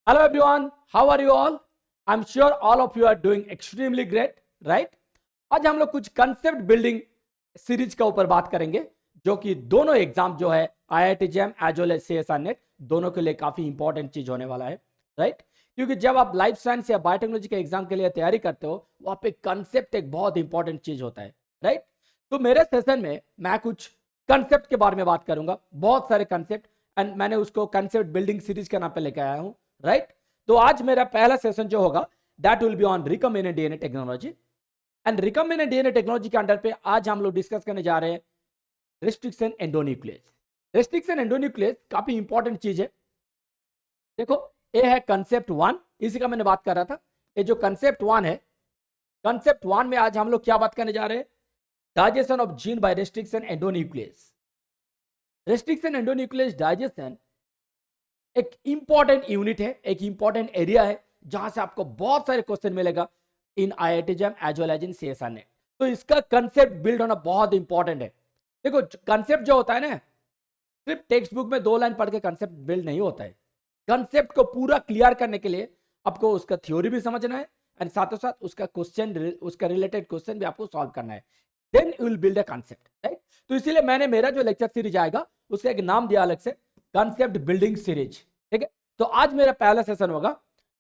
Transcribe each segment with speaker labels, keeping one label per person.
Speaker 1: Hello everyone, how are you all? I'm sure all of you are doing extremely great, right? आज हम लोग कुछ concept building series के ऊपर बात करेंगे जो कि दोनों एग्जाम जो है IIT JAM as well as CSR NET दोनों के लिए काफी इंपॉर्टेंट चीज होने वाला है, राइट? क्योंकि जब आप लाइफ साइंस या बायोटेक्नोलॉजी के एग्जाम के लिए तैयारी करते हो वहां पे कंसेप्ट एक बहुत इंपॉर्टेंट चीज होता है, राइट? तो मेरे सेशन में मैं कुछ कंसेप्ट के बारे में बात करूंगा, बहुत सारे कंसेप्ट, एंड मैंने उसको कंसेप्ट बिल्डिंग सीरीज के नाम पे लेके आया हूं, राइट? तो आज मेरा पहला सेशन जो होगा that will be on recombinant DNA technology. And recombinant DNA technology के अंडर पे आज हम लोग डिस्कस करने जा रहे हैं रेस्ट्रिक्शन एंडोन्यूक्लियस। रेस्ट्रिक्शन एंडोन्यूक्लियस काफी इंपॉर्टेंट चीज है। देखो, ये है कंसेप्ट 1, इसी का मैंने बात कर रहा था। ये जो कंसेप्ट 1 है, कंसेप्ट 1 में आज हम लोग क्या बात करने जा रहे हैं? Digestion of gene by restriction endonuclease. Restriction endonuclease digestion एक इंपॉर्टेंट यूनिट है, एक इंपॉर्टेंट एरिया है जहां से आपको बहुत सारे क्वेश्चन मिलेगा in IIT JAM as well as in CSR NET. तो इसका कंसेप्ट बिल्ड होना बहुत इंपॉर्टेंट है। देखो, कंसेप्ट जो होता है ना, सिर्फ टेक्स्ट बुक में 2 लाइन पढ़ के कंसेप्ट बिल्ड नहीं होता है। कंसेप्ट को पूरा क्लियर करने के लिए आपको उसका थ्योरी भी समझना है एंड साथों साथ उसका क्वेश्चन, उसका रिलेटेड क्वेश्चन भी आपको सॉल्व करना है, then you will build a concept, right? तो इसीलिए मैंने मेरा जो लेक्चर सीरीज आएगा उसका एक नाम दिया अलग से, कंसेप्ट बिल्डिंग सीरीज, ठीक है? तो आज मेरा पहला सेशन होगा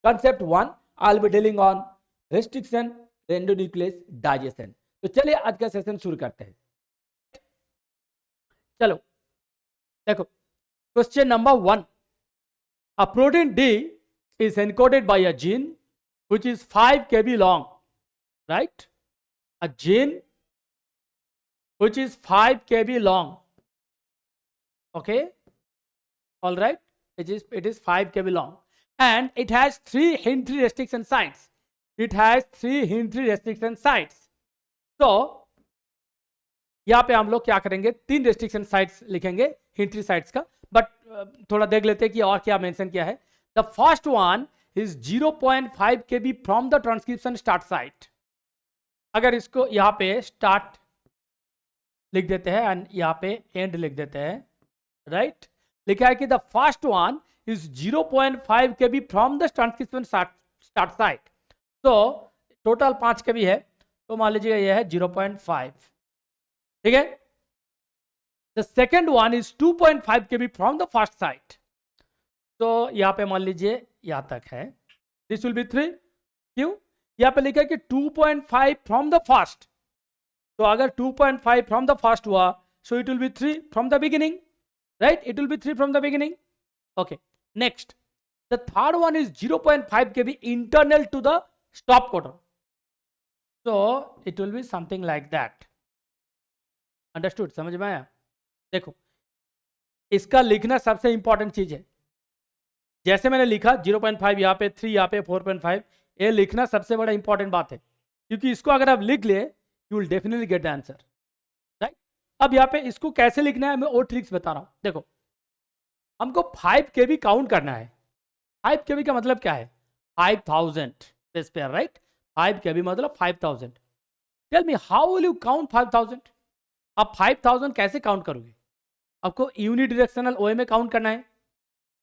Speaker 1: concept 1। I will be dealing on restriction endonuclease digestion. तो चलिए आज का सेशन शुरू करते हैं। चलो देखो, question number 1, a protein D is encoded by a gene which is 5 kb long, right? A gene which is 5 kb long, okay, all right, it is 5 kb long and it has 3 Hindley restriction sites. It has 3 Hindley restriction sites. तो यहाँ पे हम लोग क्या करेंगे, 3 restriction sites लिखेंगे हिंट्री sites का, but थोड़ा देख लेते हैं कि और क्या मेंशन किया है। The first one is 0.5 kb from the transcription start site. अगर इसको यहाँ पे स्टार्ट लिख देते हैं एंड यहाँ पे एंड लिख देते हैं, राइट? लिखा है कि the first one is 0.5 kb from the transcription start site. तो टोटल 5 kb है, तो मान लीजिए यह है 0.5, ठीक है? The second one is 2.5 kb from the first site. तो यहाँ पे मान लीजिए यहाँ तक है, दिस विल बी 3। क्यों? यहाँ पे लिखा है कि 2.5 फ्रॉम द फर्स्ट। तो अगर 2.5 फ्रॉम द फर्स्ट हुआ, so it will be 3 from the beginning, right? It will be 3 from the beginning, okay. Next, the third one is 0.5 kb internal to the stop codon. So it will be something like that. Understood? समझ में आया? देखो, इसका लिखना सबसे important चीज है। जैसे मैंने लिखा 0.5 यहाँ पे, 3 यहाँ पे, 4.5, ये लिखना सबसे बड़ा इंपॉर्टेंट बात है, क्योंकि इसको अगर आप लिख ले you will definitely get the answer, right? अब यहाँ पे इसको कैसे लिखना है मैं और ट्रिक्स बता रहा हूँ। देखो, हमको 5 kb काउंट करना है। 5 kb का मतलब क्या है? 5000 स्पेयर, राइट? 5 kb मतलब 5000। Tell me how will you count 5000? आप 5000 कैसे काउंट करोगे? आपको यूनिडायरेक्शनल ओए में काउंट करना है।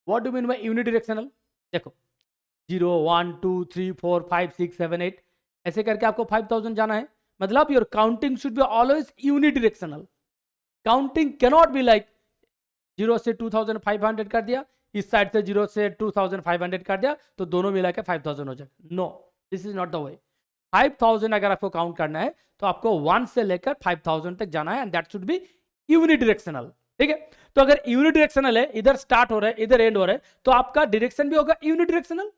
Speaker 1: What do mean bye unidirectional? देखो, 0 1 2 3 4 5 6 7 8 ऐसे करके आपको 5000 जाना है। मतलब your counting should be always unidirectional. Counting can not be like 0 से 2500 कर दिया, इस साइड से 0 से 2500 कर दिया, तो दोनों मिला के 5000 हो जाए। No, this is not the way. 5000 अगर आपको काउंट करना है तो आपको 1 से लेकर 5000 तक जाना है and that should be unidirectional, ठीक है? तो अगर यूनिडायरेक्शनल है, इधर स्टार्ट हो रहा है इधर एंड हो रहा है, तो आपका डायरेक्शन भी होगा यूनिडायरेक्शनल।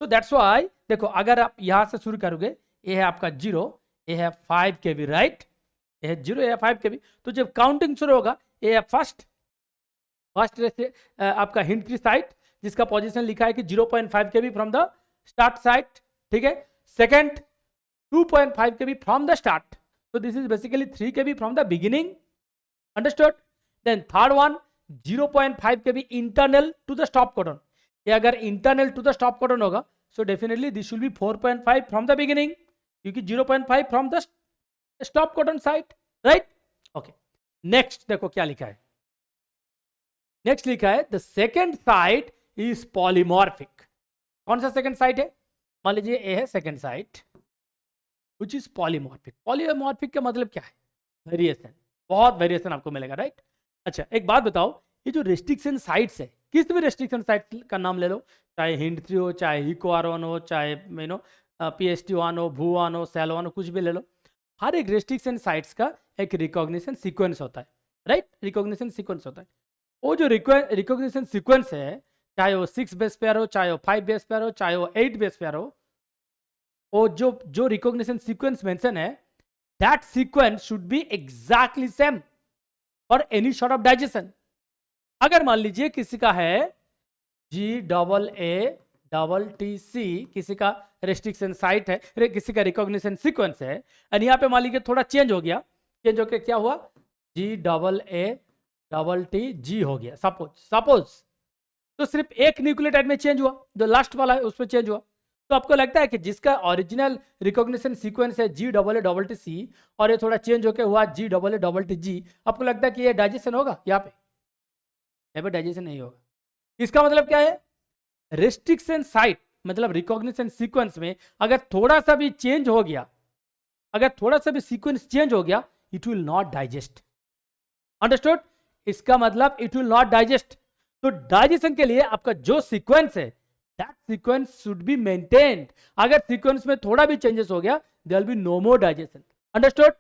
Speaker 1: तो दैट्स व्हाई देखो, अगर आप यहां से शुरू करोगे, ये है आपका 0, ये है 5 kb, राइट? ये है 0, ये है 5 kb। तो जब काउंटिंग शुरू होगा, ये है फर्स्ट आपका हिंट्री साइट, जिसका पोजीशन लिखा है कि 0.5 kb from the start site, ठीक है? Second 2.5 kb from the start, so this is basically 3 kb from the beginning, understood? Then third one 0.5 kb internal to the stop codon. ये अगर internal to the stop codon होगा, so definitely this will be 4.5 from the beginning, क्योंकि 0.5 from the stop codon site, right? Okay. Next देखो क्या लिखा है। Next लिखा है the second site is polymorphic. कौन सा सेकंड साइट है? मान लीजिए ए है second site which is polymorphic. Polymorphic का मतलब क्या है? वेरिएशन, बहुत वेरिएशन आपको मिलेगा, राइट। अच्छा एक बात बताओ, ये जो रेस्ट्रिक्शन साइट्स है, किस भी रेस्ट्रिक्शन साइट का नाम ले लो, चाहे हिंड3 हो, चाहे हिको-R1 हो, चाहे PST1 हो, भू1 हो, सेल1 हो, कुछ भी ले लो, हर एक रेस्ट्रिक्शन साइट्स का एक रिकॉग्निशन सीक्वेंस होता है, राइट। रिकॉग्निशन सीक्वेंस होता है। वो जो रिकॉग्निशन सीक्वेंस है, चाहे वो 6 बेस पेयर हो, चाहे वो 5 बेस पेयर हो, चाहे वो 8 बेस पेयर हो, वो जो रिकॉग्निशन सीक्वेंस मेंशन है, that sequence should B exactly same for any sort of digestion. अगर मान लीजिए किसी का है GAATC, किसी का रेस्ट्रिक्शन साइट है, किसी का रिकॉग्निशन सीक्वेंस है, और यहाँ पे मान लीजिए थोड़ा चेंज हो गया, चेंज होकर क्या हुआ, GAATG हो गया, सपोज तो सिर्फ एक न्यूक्लियोटाइड में चेंज हुआ, जो लास्ट वाला है उसमें चेंज हुआ, तो आपको लगता है कि जिसका ओरिजिनल रिकॉग्निशन सीक्वेंस है GAATC और ये थोड़ा चेंज होकर हुआ GAATG, आपको लगता है कि ये डाइजेशन होगा? यहाँ पे डाइजेशन नहीं होगा। इसका मतलब क्या है? रेस्ट्रिक्शन साइट मतलब रिकॉग्निशन सीक्वेंस में अगर थोड़ा सा भी चेंज हो गया, अगर थोड़ा सा भी सीक्वेंस चेंज हो गया, it will not digest. Understood? इसका मतलब इट विल नॉट डाइजेस्ट। तो डाइजेशन के लिए आपका जो सीक्वेंस है, that sequence should be maintained. अगर सीक्वेंस में थोड़ा भी चेंजेस हो गया, there will be no more digestion. Understood?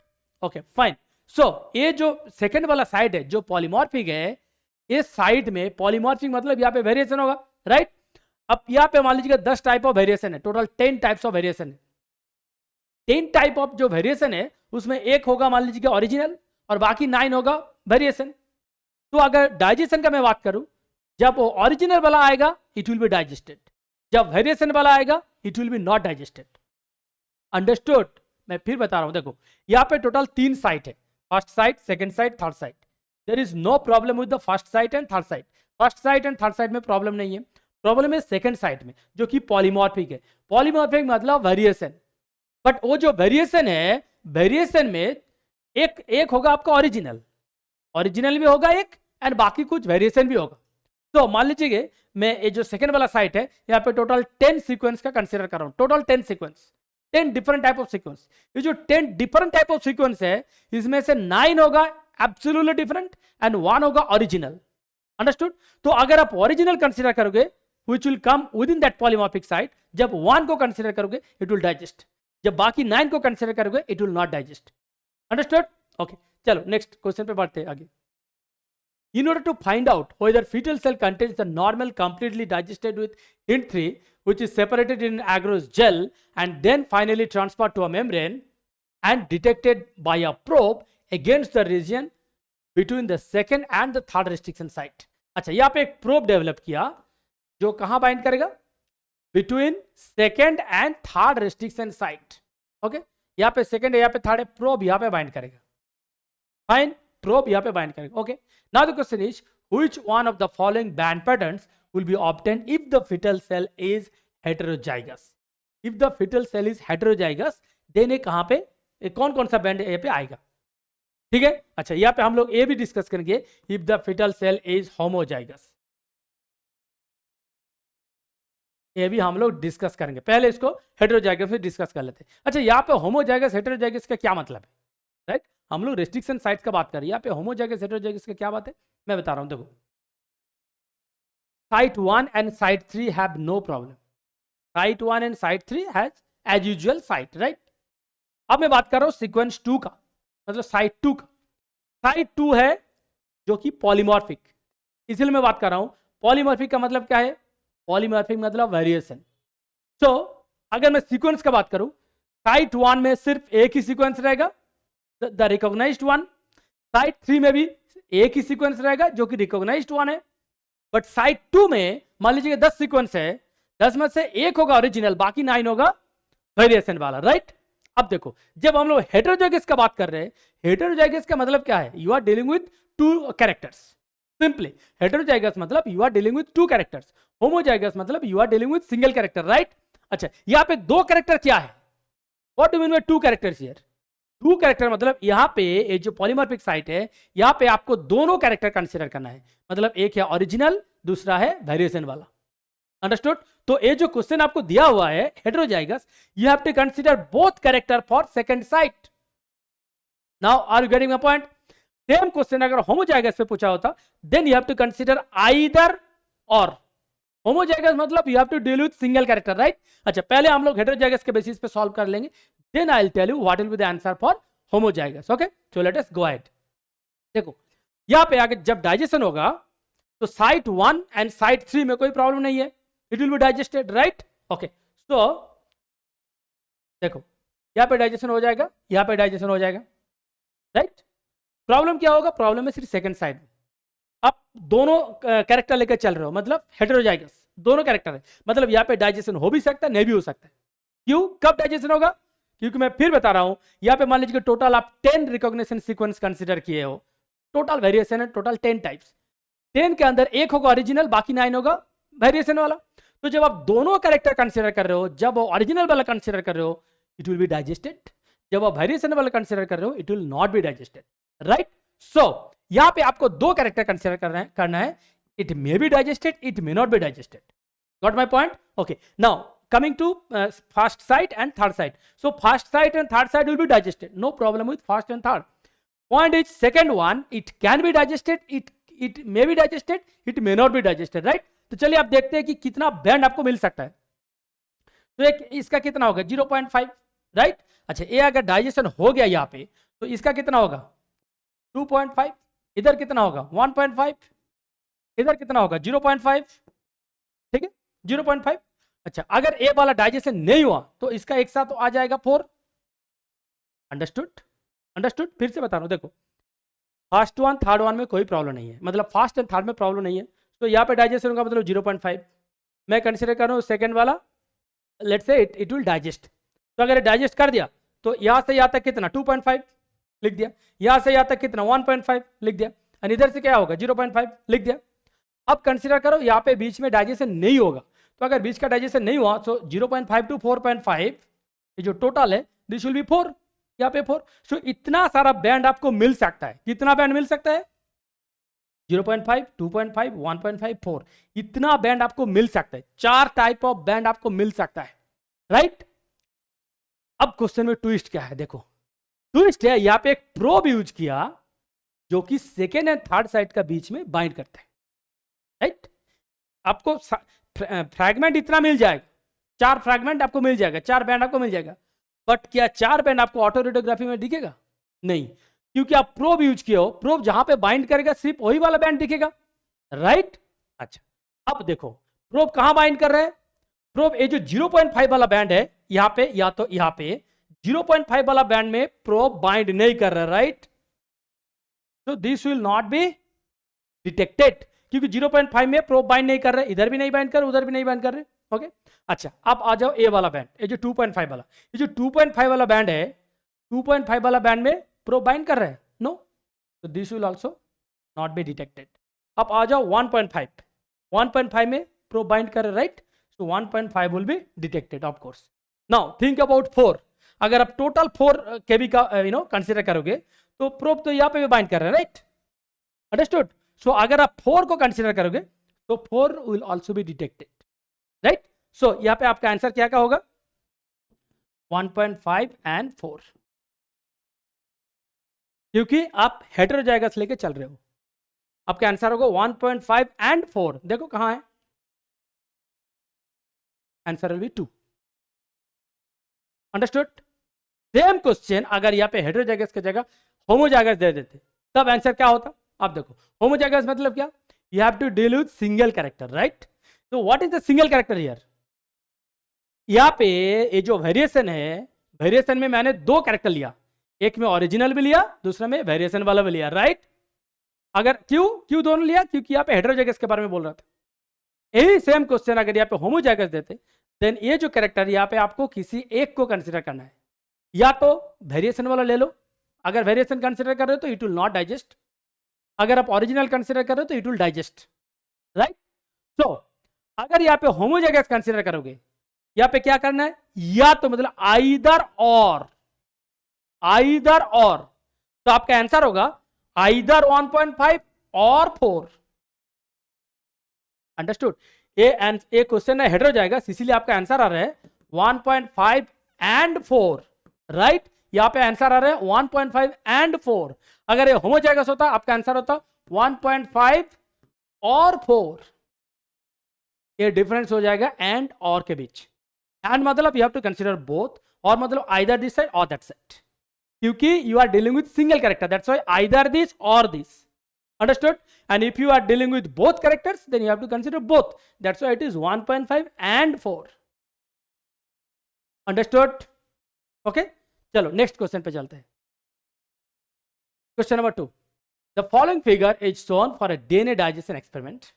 Speaker 1: Okay fine. So ये जो सेकंड वाला साइट है जो पॉलीमॉर्फिक है, इस साइट में पॉलीमॉर्फिक मतलब यहाँ पे वेरिएशन होगा, राइट। अब यहाँ पे मान लीजिए 10 टाइप ऑफ वेरिएशन है, टोटल 10 टाइप्स ऑफ वेरिएशन है। 10 टाइप ऑफ जो वेरिएशन है उसमें एक होगा मान लीजिए ओरिजिनल और बाकी 9 होगा वेरिएशन। तो अगर डाइजेशन का मैं बात करूं, जब वो ओरिजिनल वाला आएगा इट विल बी डाइजेस्टेड, जब वेरिएशन वाला आएगा it will be not digested. Understood? मैं फिर बता रहा हूं, देखो यहाँ पे टोटल 3 साइट है, first site, second site, third site. There is no problem with the first site and third site. First site and third site में प्रॉब्लम नहीं है, प्रॉब्लम है सेकंड साइट में जो कि पॉलीमॉर्फिक है। पॉलीमॉर्फिक मतलब वेरिएशन, बट वो जो वेरिएशन है, वेरिएशन में एक होगा आपका ओरिजिनल भी होगा एक, एंड बाकी कुछ वेरिएशन भी होगा। तो मान लीजिए मैं ये जो सेकंड वाला साइट है, यहाँ पे टोटल 10 सीक्वेंस का कंसीडर कर रहा हूँ, total 10 sequence, 10 different type of sequence. ये जो 10 डिफरेंट टाइप ऑफ सीक्वेंस है, इसमें से 9 होगा एब्सोल्युटली डिफरेंट एंड 1 होगा ओरिजिनल। अंडरस्टूड? तो अगर आप ओरिजिनल कंसीडर करोगे which will come within that polymorphic site, जब 1 को कंसीडर करोगे it will digest, जब बाकी 9 को कंसीडर करोगे it will not digest। Understood? Okay, चलो नेक्स्ट क्वेश्चन पे बढ़ते हैं आगे। In order to find out whether fetal cell contains the normal completely digested with HindIII which is separated in agarose gel and then finally transferred to a membrane and detected by a probe against the region between the second and the third restriction site। अच्छा, यहाँ पे एक probe develop किया जो कहां bind करेगा, between second and third restriction site. Okay, यहाँ पे सेकेंड है, यहाँ पे थर्ड है, प्रोब यहाँ पे बाइंड करेगा। फाइन, प्रोब यहाँ पे बाइंड करेगा। Okay, now the question is which one of the following band patterns will be obtained if the foetal cell is heterozygous. If the foetal cell is heterozygous then ये कहां पे, कौन कौन सा band यहाँ पे आएगा? ठीक है, अच्छा यहाँ पे हम लोग ये भी डिस्कस करेंगे if the foetal cell is homozygous, ये भी हम लोग डिस्कस करेंगे। पहले इसको हेटेरोजाइगस में डिस्कस कर लेते हैं। अच्छा, यहाँ पे होमोजाइगस हेटेरोजाइगस का क्या मतलब है, राइट? हम लोग रेस्ट्रिक्शन साइट्स का बात कर रहे हैं, यहाँ पे होमोजाइगस हेटेरोजाइगस का क्या बात है मैं बता रहा हूँ। देखो, site 1 and site 3 have no problem, site 1 and site 3 has as usual site, right? अब मैं बात कर रहा हूँ सीक्वेंस 2 का, मतलब साइट 2 का। साइट 2 है जो कि पॉलीमॉर्फिक, इसलिए मैं बात कर रहा हूँ। पॉलीमॉर्फिक का मतलब क्या है? पॉलीमॉर्फिक मतलब वेरिएशन। सो अगर मैं सीक्वेंस का बात करूं, साइट 1 में सिर्फ एक ही सीक्वेंस रहेगा, द रिकॉग्नाइज्ड वन। साइट 3 में भी एक ही सीक्वेंस रहेगा जो कि रिकॉग्नाइज्ड वन है। बट साइट 2 में मान लीजिए 10 सीक्वेंस है, 10 में से एक होगा ओरिजिनल, बाकी 9 होगा वेरिएशन वाला, राइट? अब देखो, जब हम लोग हेटेरोजाइगस का बात कर रहे हैं, हेटेरोजाइगस का मतलब क्या है? You are dealing with 2 characters. Simply heterozygous मतलब you are dealing with 2 characters, homozygous मतलब you are dealing with single character, right? अच्छा, यहाँ पे 2 कैरेक्टर क्या है? What do mean by 2 characters here? 2 character मतलब यहाँ पे ये जो पॉलीमॉर्फिक साइट है, यहाँ पे आपको दोनों कैरेक्टर कंसीडर करना है। मतलब एक है ओरिजिनल, दूसरा है वेरिएशन वाला। अंडरस्टूड? तो ये जो क्वेश्चन आपको दिया हुआ है heterozygous, you have to consider both character for second site. Now are you getting my point? Same question अगर होमोजाइगस पे पूछा होता, then you have to consider either or. Homozygous मतलब you have to deal with single character, right? अच्छा, पहले हम लोग heterozygous के बेसिस पे सॉल्व कर लेंगे, then I will tell you what will be the answer for homozygous. Okay, so let us go ahead. देखो यहां पे आगे जब डाइजेशन होगा तो साइट 1 एंड साइट 3 में कोई प्रॉब्लम नहीं है, it will be digested, right? Okay, so देखो यहां पे डाइजेशन हो जाएगा, यहां पे डाइजेशन हो जाएगा, राइट? प्रॉब्लम क्या होगा? प्रॉब्लम है सिर्फ सेकंड साइड में. आप दोनों कैरेक्टर लेकर चल रहे हो, मतलब हेटेरोजाइगस दोनों कैरेक्टर है, मतलब यहां पे डाइजेशन हो भी सकता है, नहीं भी हो सकता है. क्यों? कब डाइजेशन होगा? क्योंकि मैं फिर बता रहा हूं, यहां पे मान लीजिए टोटल आप 10 रिकॉग्निशन सीक्वेंस कंसीडर किए हो, टोटल वेरिएशन है टोटल 10 टाइप्स. 10 के अंदर एक होगा ओरिजिनल, बाकी 9 होगा वेरिएशन वाला. तो जब आप दोनों कैरेक्टर कंसीडर कर रहे हो, जब ओरिजिनल वाला कंसीडर कर रहे हो, इट विल बी डाइजेस्टेड. जब आप वेरिएशन वाला कंसीडर कर रहे हो, it will not be digested, right? So यहां पे आपको दो कैरेक्टर कंसीडर करना है. It may be digested, it may not be digested. Got my point? Okay, now coming to first site and third site. So first site and third site will be digested, no problem with first and third. Point is second one, it can be digested, it may be digested, it may not be digested, right? तो चलिए आप देखते हैं कि कितना band आपको मिल सकता है. तो एक इसका कितना होगा? 0.5, राइट? अच्छा, ये अगर डाइजेशन हो गया यहाँ पे तो इसका कितना होगा? 2.5. इधर कितना होगा? 1.5. इधर कितना होगा? 0.5. ठीक है, 0.5. अच्छा, अगर ए वाला डाइजेशन नहीं हुआ तो इसका एक साथ तो आ जाएगा 4. अंडरस्टूड? अंडरस्टूड? फिर से बता रहा हूं, देखो फर्स्ट वन थर्ड वन में कोई प्रॉब्लम नहीं है, मतलब फर्स्ट एंड थर्ड में प्रॉब्लम नहीं है, तो यहाँ पे डाइजेशन होगा मतलब 0.5. मैं कंसीडर कर रहा हूँ सेकेंड वाला, let's say it will digest. तो अगर डाइजेस्ट कर दिया तो यहाँ से यहाँ तक कितना? 2.5 लिख दिया. यहाँ से यहाँ तक कितना? 1.5 लिख दिया. और इधर से क्या होगा? 0.5 लिख दिया. अब कंसीडर करो यहाँ पे बीच में डाइजेशन नहीं होगा, तो अगर बीच का डाइजेशन नहीं हुआ तो 0.5 टू 4.5 ये जो टोटल है दिस विल बी 4. यहाँ पे 4. सो इतना सारा बैंड आपको मिल सकता है. कितना बैंड मिल सकता है? 0.5, 2.5, 1.5, 4. इतना बैंड आपको मिल सकता है. 4 टाइप ऑफ बैंड आपको मिल सकता है, राइट? अब क्वेश्चन में ट्विस्ट क्या है? देखो ट्विस्ट है यहाँ पे एक प्रोब यूज किया जो कि सेकेंड एंड थर्ड साइड का बीच में बाइंड करता है, राइट? आपको फ्रैगमेंट इतना मिल जाएगा, 4 फ्रैगमेंट आपको मिल जाएगा, 4 बैंड आपको मिल जाएगा. बट क्या 4 बैंड आपको ऑटो रेडियोग्राफी में दिखेगा? नहीं, क्योंकि आप प्रोब यूज किए हो. प्रोब जहां पे बाइंड करेगा सिर्फ वही वाला बैंड दिखेगा, राइट? अच्छा, अब देखो प्रोब कहां बाइंड कर रहे हैं? प्रोब ये जो 0.5 वाला बैंड है यहां पे या तो यहां पे 0.5 वाला बैंड में प्रोब बाइंड नहीं कर रहा, राइट? तो this will not be detected, क्योंकि 0.5 में प्रोब बाइंड नहीं कर रहे, इधर भी नहीं बाइंड कर रहे, उधर भी नहीं बाइंड कर रहे. ओके, अच्छा अब आ जाओ ए वाला बैंड, ये जो 2.5 वाला, ये जो 2.5 वाला बैंड है, 2.5 वाला बैंड में प्रोब बाइंड कर रहे हैं? नो. तो this will also not be detected. अब आ जाओ 1.5, 1.5 में प्रोब बाइंड कर रहे, right? So 1.5 will be detected of course. Now think about 4. अगर आप टोटल 4 केबी का कंसीडर करोगे तो प्रोब तो यहाँ पे भी बाइंड कर रहे हैं, राइट? अंडरस्टूड? सो अगर आप 4 को कंसीडर करोगे तो 4 will also be detected, right? So यहां पे आपका आंसर क्या का होगा? 1.5 एंड 4, क्योंकि आप हेटेरोजाइगस लेके चल रहे हो. आपका आंसर होगा 1.5 एंड 4. देखो कहां है answer, will be 2. Understood? Same question अगर यहाँ पे हेटेरोजाइगस की जगह होमोजाइगस दे देते तब आंसर क्या होता? आप देखो होमोजाइगस मतलब क्या? You have to deal with single character, right? तो what is the single character here? यहाँ पे ये जो वेरिएशन है, वेरिएशन में मैंने 2 कैरेक्टर लिया, एक में ओरिजिनल भी लिया, दूसरा में वेरिएशन वाला भी लिया, राइट? अगर क्यों दोनों लिया? क्योंकि यहाँ पे हेटेरोजाइगस के बारे में बोल रहा था. यही सेम क्वेश्चन अगर यहाँ पे होमोजाइगस देते देन ये जो कैरेक्टर यहाँ पे आपको किसी एक को कंसीडर करना है, या तो वेरिएशन वाला ले लो. अगर वेरिएशन कंसीडर कर रहे हो तो इट विल नॉट डाइजेस्ट, अगर आप ओरिजिनल कंसीडर कर रहे हो तो इट विल डाइजेस्ट, राइट? सो अगर यहाँ पे होमोजाइगस कंसीडर करोगे, यहाँ पे क्या करना है? या तो मतलब आइदर और, आइदर और. तो आपका आंसर होगा आइदर 1.5 और 4. अंडरस्टूड? ए क्वेश्चन हेड हो जाएगा, इसीलिए आपका आंसर आ रहा है 1.5 एंड 4, राइट? यहाँ पे आंसर आ रहा है 1.5 एंड 4। अगर ये होमोजाइगस होता आपका आंसर होता 1.5 और 4। ये डिफरेंस हो जाएगा एंड और के बीच। एंड मतलब you have to consider both, or मतलब either this side or that side, क्योंकि you are dealing with single character, that's why either this or this, understood? And if you are dealing with both characters, then you have to consider both, that's why it is 1.5 and 4, understood? Okay, चलो next question पे चलते हैं। Question number 2, the following figure is shown for a DNA digestion experiment.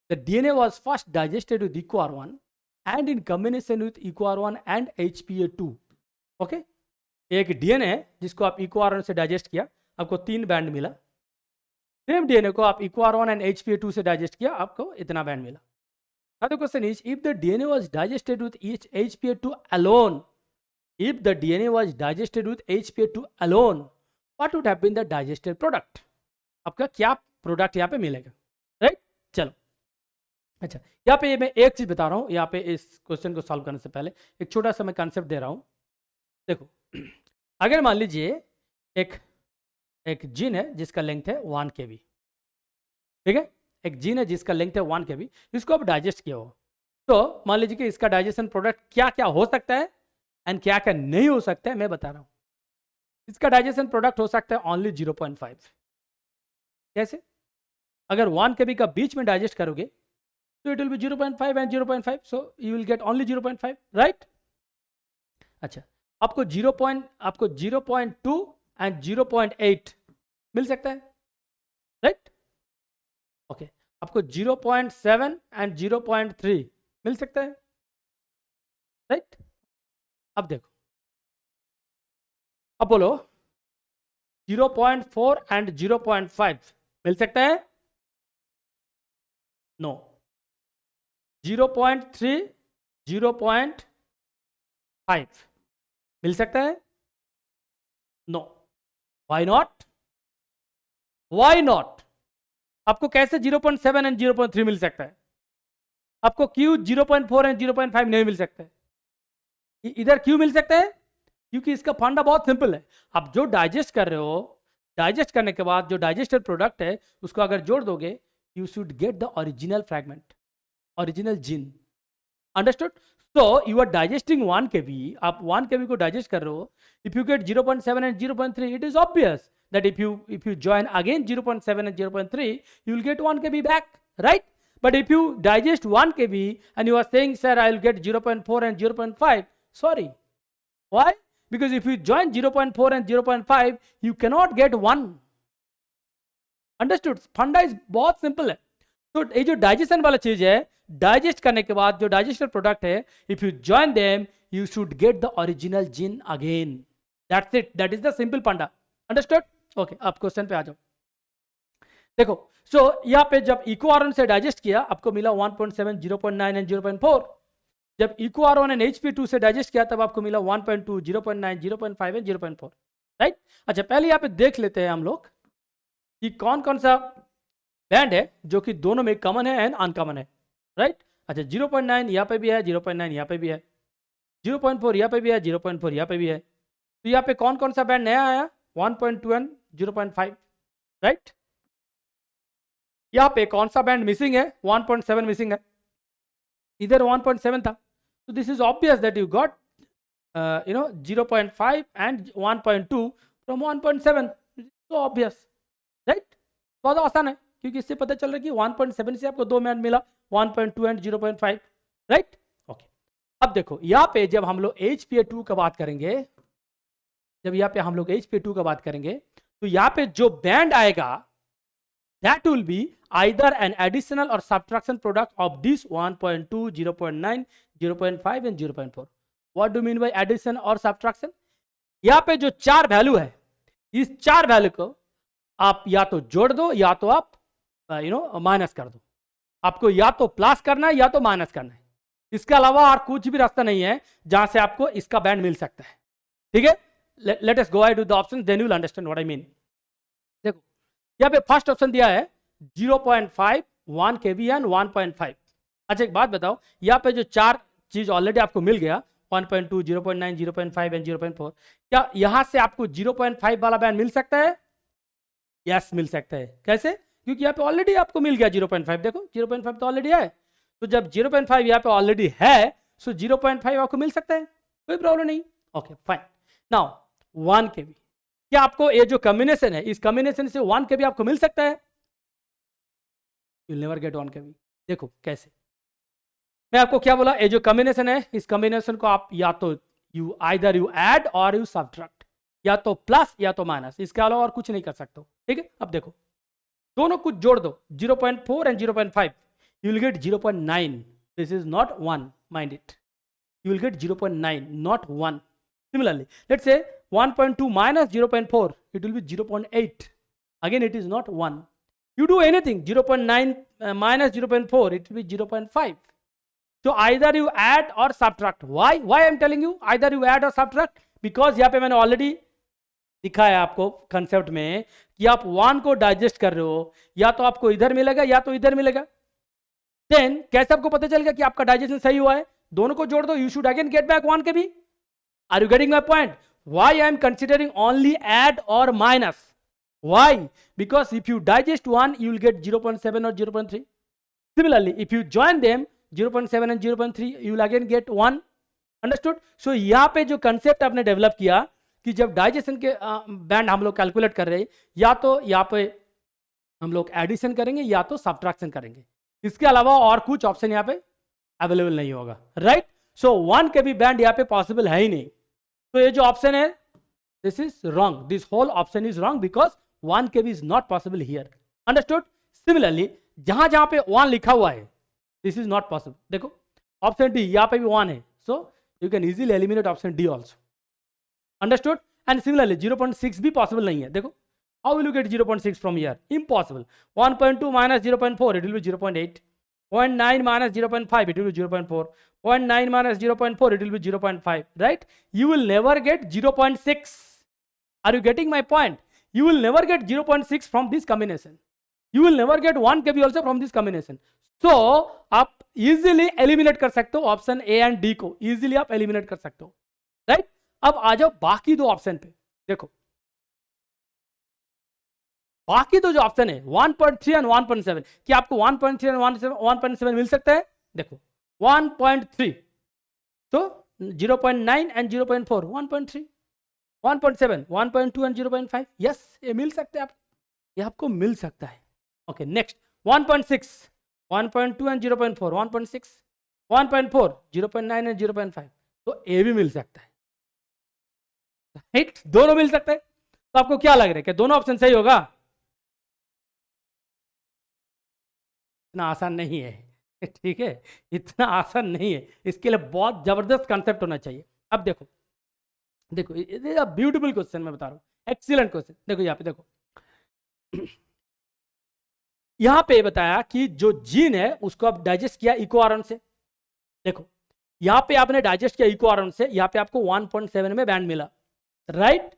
Speaker 1: The DNA was first digested with EcoR1 and in combination with EcoR1 and HPA2. okay? एक DNA है जिसको आप EcoR1 से digest किया, आपको 3 बैंड मिला। Same DNA को आप EcoR1 एंड HPA2 से डाइजेस्ट किया, आपको इतना बैंड मिला। Now the question is, if the DNA was digested with each HPA2 alone, if the DNA was digested with HPA2 alone, what would have been the digested product? आपका क्या product यहाँ पे मिलेगा, right? चलो, अच्छा यहाँ पे मैं एक चीज बता रहा हूँ, यहाँ पे इस क्वेश्चन को सॉल्व करने से पहले एक छोटा सा मैं कॉन्सेप्ट दे रहा हूँ। देखो, अगर मान लीजिए एक जीन है जिसका लेंथ है 1 kb, ठीक है? एक जीन है जिसका लेंथ है 1 kb, इसको आप डाइजेस्ट किया हो, तो मान लीजिए कि इसका डाइजेशन प्रोडक्ट क्या क्या हो सकता है एंड क्या क्या नहीं हो सकता है, मैं बता रहा हूँ। इसका डाइजेशन प्रोडक्ट हो सकता है ओनली 0.5। कैसे? अगर 1 kb का बीच में डाइजेस्ट करोगे तो it will B 0.5 and 0.5, so you will get only 0.5, right? अच्छा, आपको 0.2 एंड 0.8 मिल सकता है, राइट? ओके, आपको 0.7 एंड 0.3 मिल सकता है, राइट? अब देखो, अब बोलो 0.4 एंड 0.5 मिल सकता है? नो। 0.3, 0.5 मिल सकता है? No. Why not? Why not? आपको कैसे 0.7 एंड 0.3 मिल सकता है? आपको क्यों 0.4 एंड 0.5 नहीं मिल सकता है? इधर क्यों मिल सकता है? क्योंकि इसका फंडा बहुत सिंपल है। आप जो डाइजेस्ट कर रहे हो, डाइजेस्ट करने के बाद जो डाइजेस्टेड प्रोडक्ट है उसको अगर जोड़ दोगे, you should get the original fragment, original gene, understood? So you are digesting 1 kb, आप 1 kb को डाइजेस्ट कर रहे हो, if you get 0.7 and 0.3, it is obvious that if you join again 0.7 and 0.3, you will get 1 kb back, right? But if you digest 1 kb and you are saying, sir, I will get 0.4 and 0.5, sorry. Why? Because if you join 0.4 and 0.5, you cannot get 1. Understood? फंडा is बहुत simple है। तो ये जो digestion वाला चीज है, digest करने के बाद जो डाइजेस्टेड प्रोडक्ट है, if you join them you should get the original gene again, that's it, that is the simple फंडा, अंडरस्टूड? ओके, अब क्वेश्चन पे आ जाओ। देखो, सो यहाँ पे जब EcoR1 से डाइजेस्ट किया आपको मिला 1.7, 0.9 एंड 0.4। जब EcoR1 एंड HPA2 से डाइजेस्ट किया तब आपको मिला 1.2, 0.9, 0.5 एंड 0.4, राइट? अच्छा, पहले यहाँ पे देख लेते हैं हम लोग कि कौन कौन सा बैंड है जो कि दोनों में कॉमन है एंड अनकॉमन है, राइट? अच्छा, 0.9 यहाँ पे भी है, 0.9 यहाँ पे भी है, 0.4 यहाँ पे भी है, 0.4 यहाँ पे भी है। तो यहाँ पे कौन कौन सा बैंड नया आया? 1.2 एंड 0.5, राइट? यहाँ पे कौन सा बैंड मिसिंग है? 1.7 मिसिंग है, इधर 1.7 था। तो this is obvious that you got 0.5 and 1.2 from 1.7, तो ऑब्वियस, राइट? बहुत आसान है क्योंकि इससे पता चल रहा है कि 1.7 से आपको 2 बैंड मिला, 1.2 एंड 0.5, राइट? ओके, अब देखो यहाँ पे जब हम लोग HPA2 का बात करेंगे, जब यहाँ पे हम लोग HPA2 का बात करेंगे तो यहाँ पे जो बैंड आएगा that will be either an additional or subtraction product of this 1.2, 0.9, 0.5 and 0.4. What do you mean by addition or subtraction? यहाँ पे जो 4 वैल्यू है, इस 4 वैल्यू को आप या तो जोड़ दो या तो आप माइनस कर दो। आपको या तो प्लस करना है या तो माइनस करना है, इसके अलावा और कुछ भी रास्ता नहीं है जहां से आपको इसका बैंड मिल सकता है, ठीक है? Let us go ahead with the option, then you will understand what I mean. देखो यहाँ पे फर्स्ट ऑप्शन दिया है 0.5, 1 kb एंड 1.5, अच्छा एक बात बताओ, यहाँ पे जो चार चीज ऑलरेडी आपको मिल गया 1.2, 0.9, 0.5 एंड 0.4, क्या यहाँ से आपको 0.5 वाला बैंड मिल सकता है? यस मिल सकता है। कैसे? क्योंकि यहाँ पे ऑलरेडी आपको मिल गया 0.5, देखो 0.5 तो ऑलरेडी है, तो जब 0.5 यहाँ पे ऑलरेडी है, सो 0.5 आपको मिल सकता है, कोई प्रॉब्लम नहीं। Okay fine. नाउ 1 kb, क्या आपको ये जो कॉम्बिनेशन है, इस कॉम्बिनेशन से 1 kb आपको मिल सकता है? You never get 1 kb। देखो कैसे, मैं आपको क्या बोला, ये जो कॉम्बिनेशन है, इस कॉम्बिनेशन को आप या तो यू आइदर यू ऐड और यू सब्ट्रैक्ट, या तो प्लस या तो माइनस, इसके अलावा और कुछ नहीं कर सकते हो। ठीक है, अब देखो दोनों कुछ जोड़ दो, 0.4 and 0.5, you will get 0.9. This is not 1, mind it. You will get 0.9, not 1. Similarly, let's say 1.2 minus 0.4, it will be 0.8. Again, it is not 1. You do anything, 0.9 minus 0.4, it will be 0.5. So either you add or subtract. Why I am telling you either you add or subtract? Because यहाँ पे मैंने already दिखाया आपको concept में कि आप 1 को digest कर रहे हो, या तो आपको इधर मिलेगा या तो इधर मिलेगा। देन कैसे आपको पता चलेगा कि आपका डाइजेशन सही हुआ है? दोनों को जोड़ दो, you should again get back 1 kb। Are you getting my point? Why I am considering only add और minus? Why? Because if you digest 1 you will get 0.7 or 0.3. Similarly, if you join them 0.7 and 0.3, you will again get 1. Understood? सो यहाँ पे जो concept आपने develop किया कि जब digestion के band हम लोग कैलकुलेट कर रहे हैं, या तो यहाँ पे हम लोग एडिशन करेंगे या तो सब्ट्रैक्शन करेंगे, इसके अलावा और कुछ ऑप्शन यहाँ पे अवेलेबल नहीं होगा, राइट? सो 1 kb बैंड यहाँ पे पॉसिबल है ही नहीं, तो ये जो ऑप्शन है this is wrong, this whole option is wrong because 1 kb is not possible here. Understood? Similarly जहां जहां पे 1 लिखा हुआ है दिस इज नॉट पॉसिबल। देखो ऑप्शन डी, यहाँ पे भी 1 है, so you can easily eliminate option D also. Understood? And similarly 0.6 भी पॉसिबल नहीं है। देखो how will you get 0.6 from here? Impossible. 1.2 minus 0.4, it will be 0.8. 0.9 minus 0.5, it will be 0.4. 0.9 minus 0.4, it will be 0.5, right? You will never get 0.6. Are you getting my point? You will never get 0.6 from this combination. You will never get 1 kb also from this combination. So आप easily eliminate कर सकते हो option A and D को, easily आप eliminate कर सकते हो, right? अब आ जाओ बाकी दो ऑप्शन पे। देखो बाकी तो जो ऑप्शन है 1.3 और 1.7, क्या आपको 1.3 और 1.7 मिल सकता है? देखो 1.3 तो 0.9 एंड 0.4 1.3, 1.7 1.2 एंड 0.5, यस ये मिल सकते हैं आप, ये आपको मिल सकता है। ओके नेक्स्ट 1.6 1.2 एंड 0.4 1.6, 1.4 0.9 एंड 0.5, तो ये भी मिल सकता है, राइट? दोनों मिल सकते हैं। तो आपको क्या लग रहा है कि दोनों ऑप्शन सही होगा? इतना आसान नहीं है, ठीक है, इतना आसान नहीं है, इसके लिए बहुत जबरदस्त कॉन्सेप्ट होना चाहिए। अब देखो देखो ये ब्यूटीफुल क्वेश्चन मैं बता रहा हूँ, एक्सीलेंट क्वेश्चन। देखो यहाँ पे देखो यहाँ पे बताया कि जो जीन है उसको आप डाइजेस्ट किया इको आयरन से। देखो यहाँ पे आपने डाइजेस्ट किया इको आयरन से, यहाँ पे आपको 1.7 में बैंड मिला, राइट?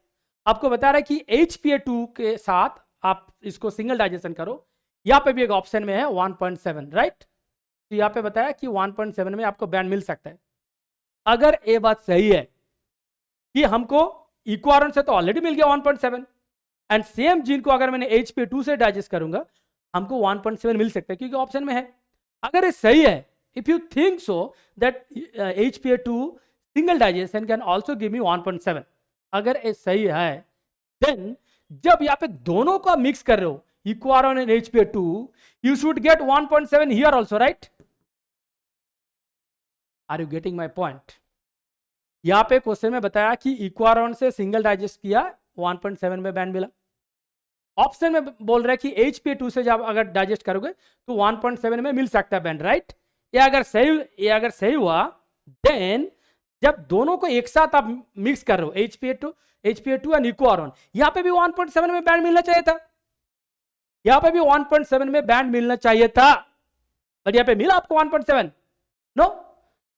Speaker 1: आपको बता रहा है कि HPA2 के साथ आप इसको सिंगल डाइजेशन करो, यहाँ पे भी एक ऑप्शन में है 1.7, राइट? तो यहाँ पे बताया कि 1.7 में आपको बैंड मिल सकता है। अगर ये बात सही है कि हमको इको आयरन से तो ऑलरेडी मिल गया 1.7, एंड सेम जीन को अगर मैंने HPA2 से डाइजेस्ट करूंगा हमको 1.7 मिल सकता है क्योंकि ऑप्शन में है। अगर ये सही है, if you think so that HPA2 single digestion can also give me 1.7, अगर ये सही है देन जब यहाँ पे दोनों का मिक्स कर रहे हो eco iron and HPA2, you should get 1.7 here also, right? Are you getting my point? यहाँ पे क्वेश्चन में बताया कि इको आयरन से सिंगल डाइजेस्ट किया 1.7 में बैंड मिला, ऑप्शन में बोल रहा है कि HPA2 से जब अगर डाइजेस्ट करोगे तो 1.7 में मिल सकता है बैंड, राइट? ये अगर सही हुआ देन जब दोनों को एक साथ आप मिक्स कर रहे हो HPA2 एंड इको आयरन, यहाँ पे भी 1.7 में बैंड मिलना चाहिए था, यहाँ पे भी 1.7 में बैंड मिलना चाहिए था, बट यहाँ पे मिला आपको 1.7। No,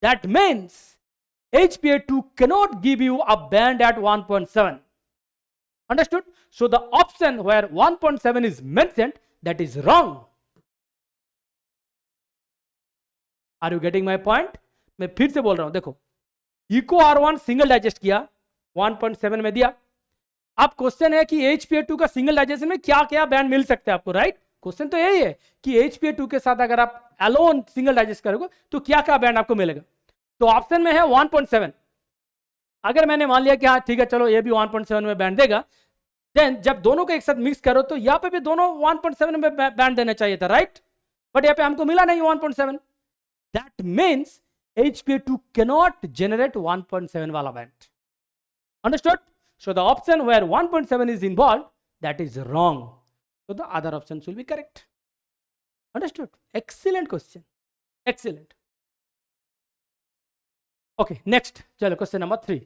Speaker 1: that means HPA2 cannot give you a band at 1.7. Understood? So the option where 1.7 is mentioned, that is wrong. Are you getting my point? मैं फिर से बोल रहा हूं, देखो इको R1 सिंगल डाइजेस्ट किया 1.7 में दिया। अब क्वेश्चन है कि HPA2 का सिंगल डाइजेशन में क्या क्या बैंड मिल सकते हैं आपको, राइट? क्वेश्चन तो यही है कि HPA2 के साथ अगर आप अलोन सिंगल डाइजेस्ट करोगे तो क्या क्या बैंड आपको मिलेगा। तो ऑप्शन में है 1.7। अगर मैंने मान लिया कि हाँ ठीक है चलो ये भी 1.7 में बैंड देगा, देन जब दोनों को एक साथ मिक्स करो तो यहाँ पे भी दोनों 1.7 में बैंड देना चाहिए था, राइट? बट यहाँ पे हमको मिला नहीं 1.7। That means HPA2 cannot generate 1.7 वाला band. Understood? So the option where 1.7 is involved, that is wrong. So the other options will be correct. Understood? Excellent question. Excellent. Okay, next. चलो question number 3.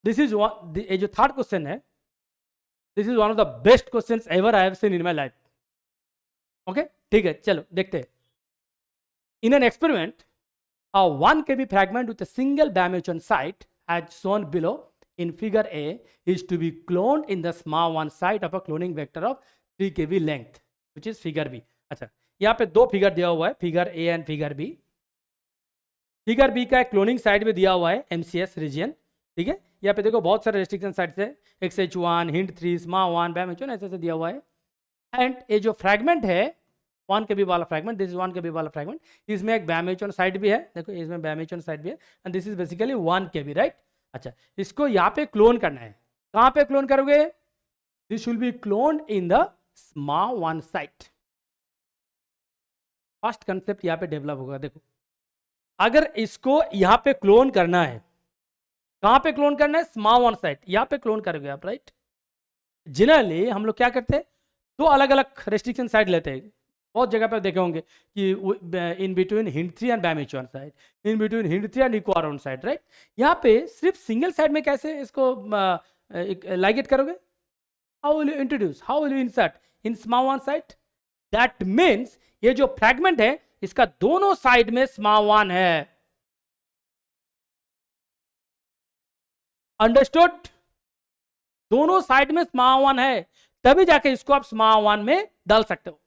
Speaker 1: This is one. ये जो third question है, this is one of the best questions ever I have seen in my life. Okay, ठीक है, चलो देखते हैं. In an experiment, a 1 kb fragment with a single dimension site as shown below in figure A is to be cloned in the small one site of a cloning vector of 3 kb length, which is figure B. अच्छा, यहाँ पे दो figure दिया हुआ है, figure A and figure B. Figure B का एक cloning site में दिया हुआ है MCS रीजन, ठीक है? यहाँ पे देखो बहुत सारे रेस्ट्रिक्शन साइट्स है, XH1, HINT3, SMA1, BAM1 ऐसे ऐसे दिया हुआ है. एंड ये जो फ्रैगमेंट है 1 kb वाला फ्रैगमेंट, दिस इज 1 kb वाला फ्रैगमेंट, इसमें एक BAM1 साइट भी है, देखो इसमें BAM1 साइट भी है, and this is basically 1 kb, right? अच्छा, इसको यहाँ पे क्लोन करना है. कहाँ पे क्लोन करोगे? This will be cloned in the SMA1 site. First concept यहाँ पे डेवलप होगा. देखो अगर इसको यहाँ पे क्लोन करना है, कहाँ पे क्लोन करना है? SMA1 साइट, यहाँ पे क्लोन करोगे आप, राइट? जनरली हम लोग क्या करते हैं, दो अलग अलग रेस्ट्रिक्शन साइट लेते हैं. बहुत जगह पे देखे होंगे कि in between HINT3 and BAM1 site, in between HINT3 and EcoR1 site, right? यहाँ पे सिर्फ सिंगल साइड में कैसे इसको लाइगेट करोगे? How will you introduce, how will you insert in SMA1 site? That means ये जो फ्रैगमेंट है इसका दोनों साइड में SMA1 है. अंडरस्टूड? दोनों साइड में SMA1 है, तभी जाके इसको आप SMA1 में डाल सकते हो.